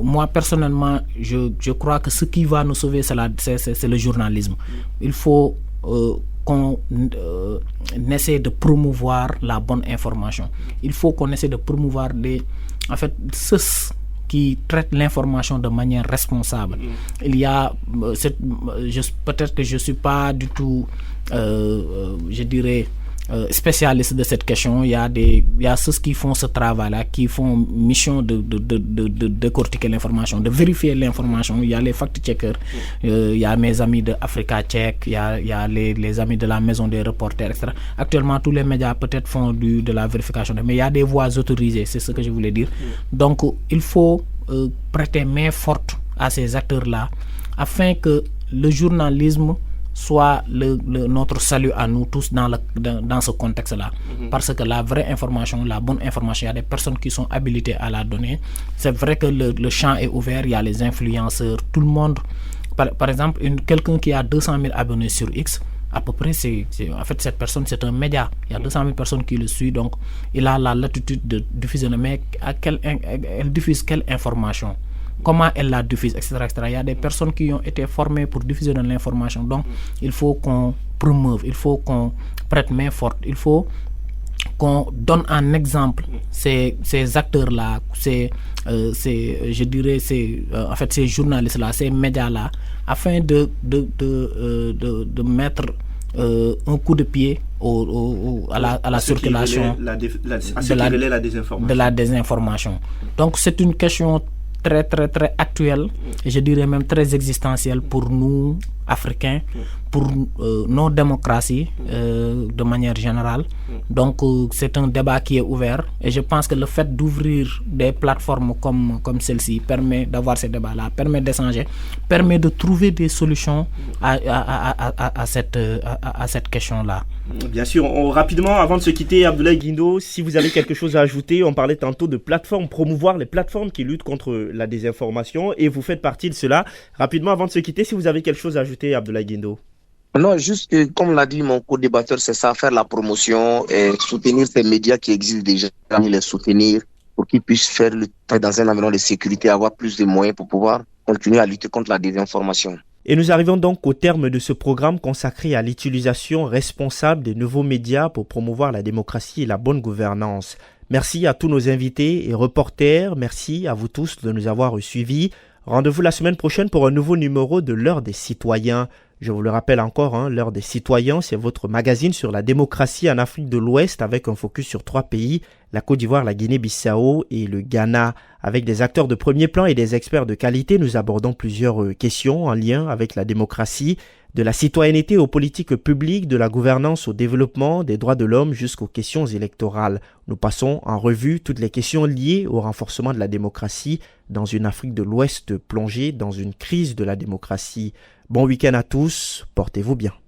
moi personnellement, je crois que ce qui va nous sauver, c'est le journalisme. Il faut qu'on essaie de promouvoir la bonne information. Il faut qu'on essaie de promouvoir ceux qui traitent l'information de manière responsable. Il y a peut-être que je suis pas du tout spécialiste de cette question. Il y a ceux qui font ce travail-là, qui font mission de décortiquer l'information, de vérifier l'information. Il y a les fact-checkers, il y a mes amis de Africa Check, il y a les amis de la maison des reporters, etc. Actuellement, tous les médias peut-être font de la vérification, mais il y a des voies autorisées, c'est ce que je voulais dire. Donc, il faut prêter main forte à ces acteurs-là, afin que le journalisme soit notre salut à nous tous dans ce contexte-là. Parce que la vraie information, la bonne information, il y a des personnes qui sont habilitées à la donner. C'est vrai que le champ est ouvert, il y a les influenceurs, tout le monde. Par exemple, quelqu'un qui a 200 000 abonnés sur X à peu près, en fait, cette personne, c'est un média. Il y a 200 000 personnes qui le suivent, donc il a la latitude de diffuser. Mais elle diffuse quelle information? Comment elle la diffuse, etc., etc. Il y a des personnes qui ont été formées pour diffuser de l'information. Donc, il faut qu'on promeuve, il faut qu'on prête main forte, il faut qu'on donne un exemple ces acteurs-là, je dirais, en fait, ces journalistes-là, ces médias-là, afin de mettre un coup de pied à la circulation de la désinformation. Donc, c'est une question très, très, très actuelle, et je dirais même très existentielle pour nous, Africains, pour nos démocraties de manière générale. Donc c'est un débat qui est ouvert, et je pense que le fait d'ouvrir des plateformes comme celle-ci permet d'avoir ces débats-là, permet d'échanger, permet de trouver des solutions à cette question-là. Bien sûr. Rapidement, avant de se quitter, Abdoulaye Guindo, si vous avez quelque chose à ajouter, on parlait tantôt de plateformes, promouvoir les plateformes qui luttent contre la désinformation, et vous faites partie de cela. Rapidement, avant de se quitter, si vous avez quelque chose à ajouter, Abdoulaye Guindo. Non, juste comme l'a dit mon co-débatteur, c'est ça, faire la promotion et soutenir ces médias qui existent déjà, les soutenir pour qu'ils puissent faire le travail dans un environnement de sécurité, avoir plus de moyens pour pouvoir continuer à lutter contre la désinformation. Et nous arrivons donc au terme de ce programme consacré à l'utilisation responsable des nouveaux médias pour promouvoir la démocratie et la bonne gouvernance. Merci à tous nos invités et reporters. Merci à vous tous de nous avoir suivis. Rendez-vous la semaine prochaine pour un nouveau numéro de l'Heure des Citoyens. Je vous le rappelle encore, l'Heure des Citoyens, c'est votre magazine sur la démocratie en Afrique de l'Ouest avec un focus sur 3 pays, la Côte d'Ivoire, la Guinée-Bissau et le Ghana. Avec des acteurs de premier plan et des experts de qualité, nous abordons plusieurs questions en lien avec la démocratie, de la citoyenneté aux politiques publiques, de la gouvernance au développement, des droits de l'homme jusqu'aux questions électorales. Nous passons en revue toutes les questions liées au renforcement de la démocratie dans une Afrique de l'Ouest plongée dans une crise de la démocratie. Bon week-end à tous, portez-vous bien.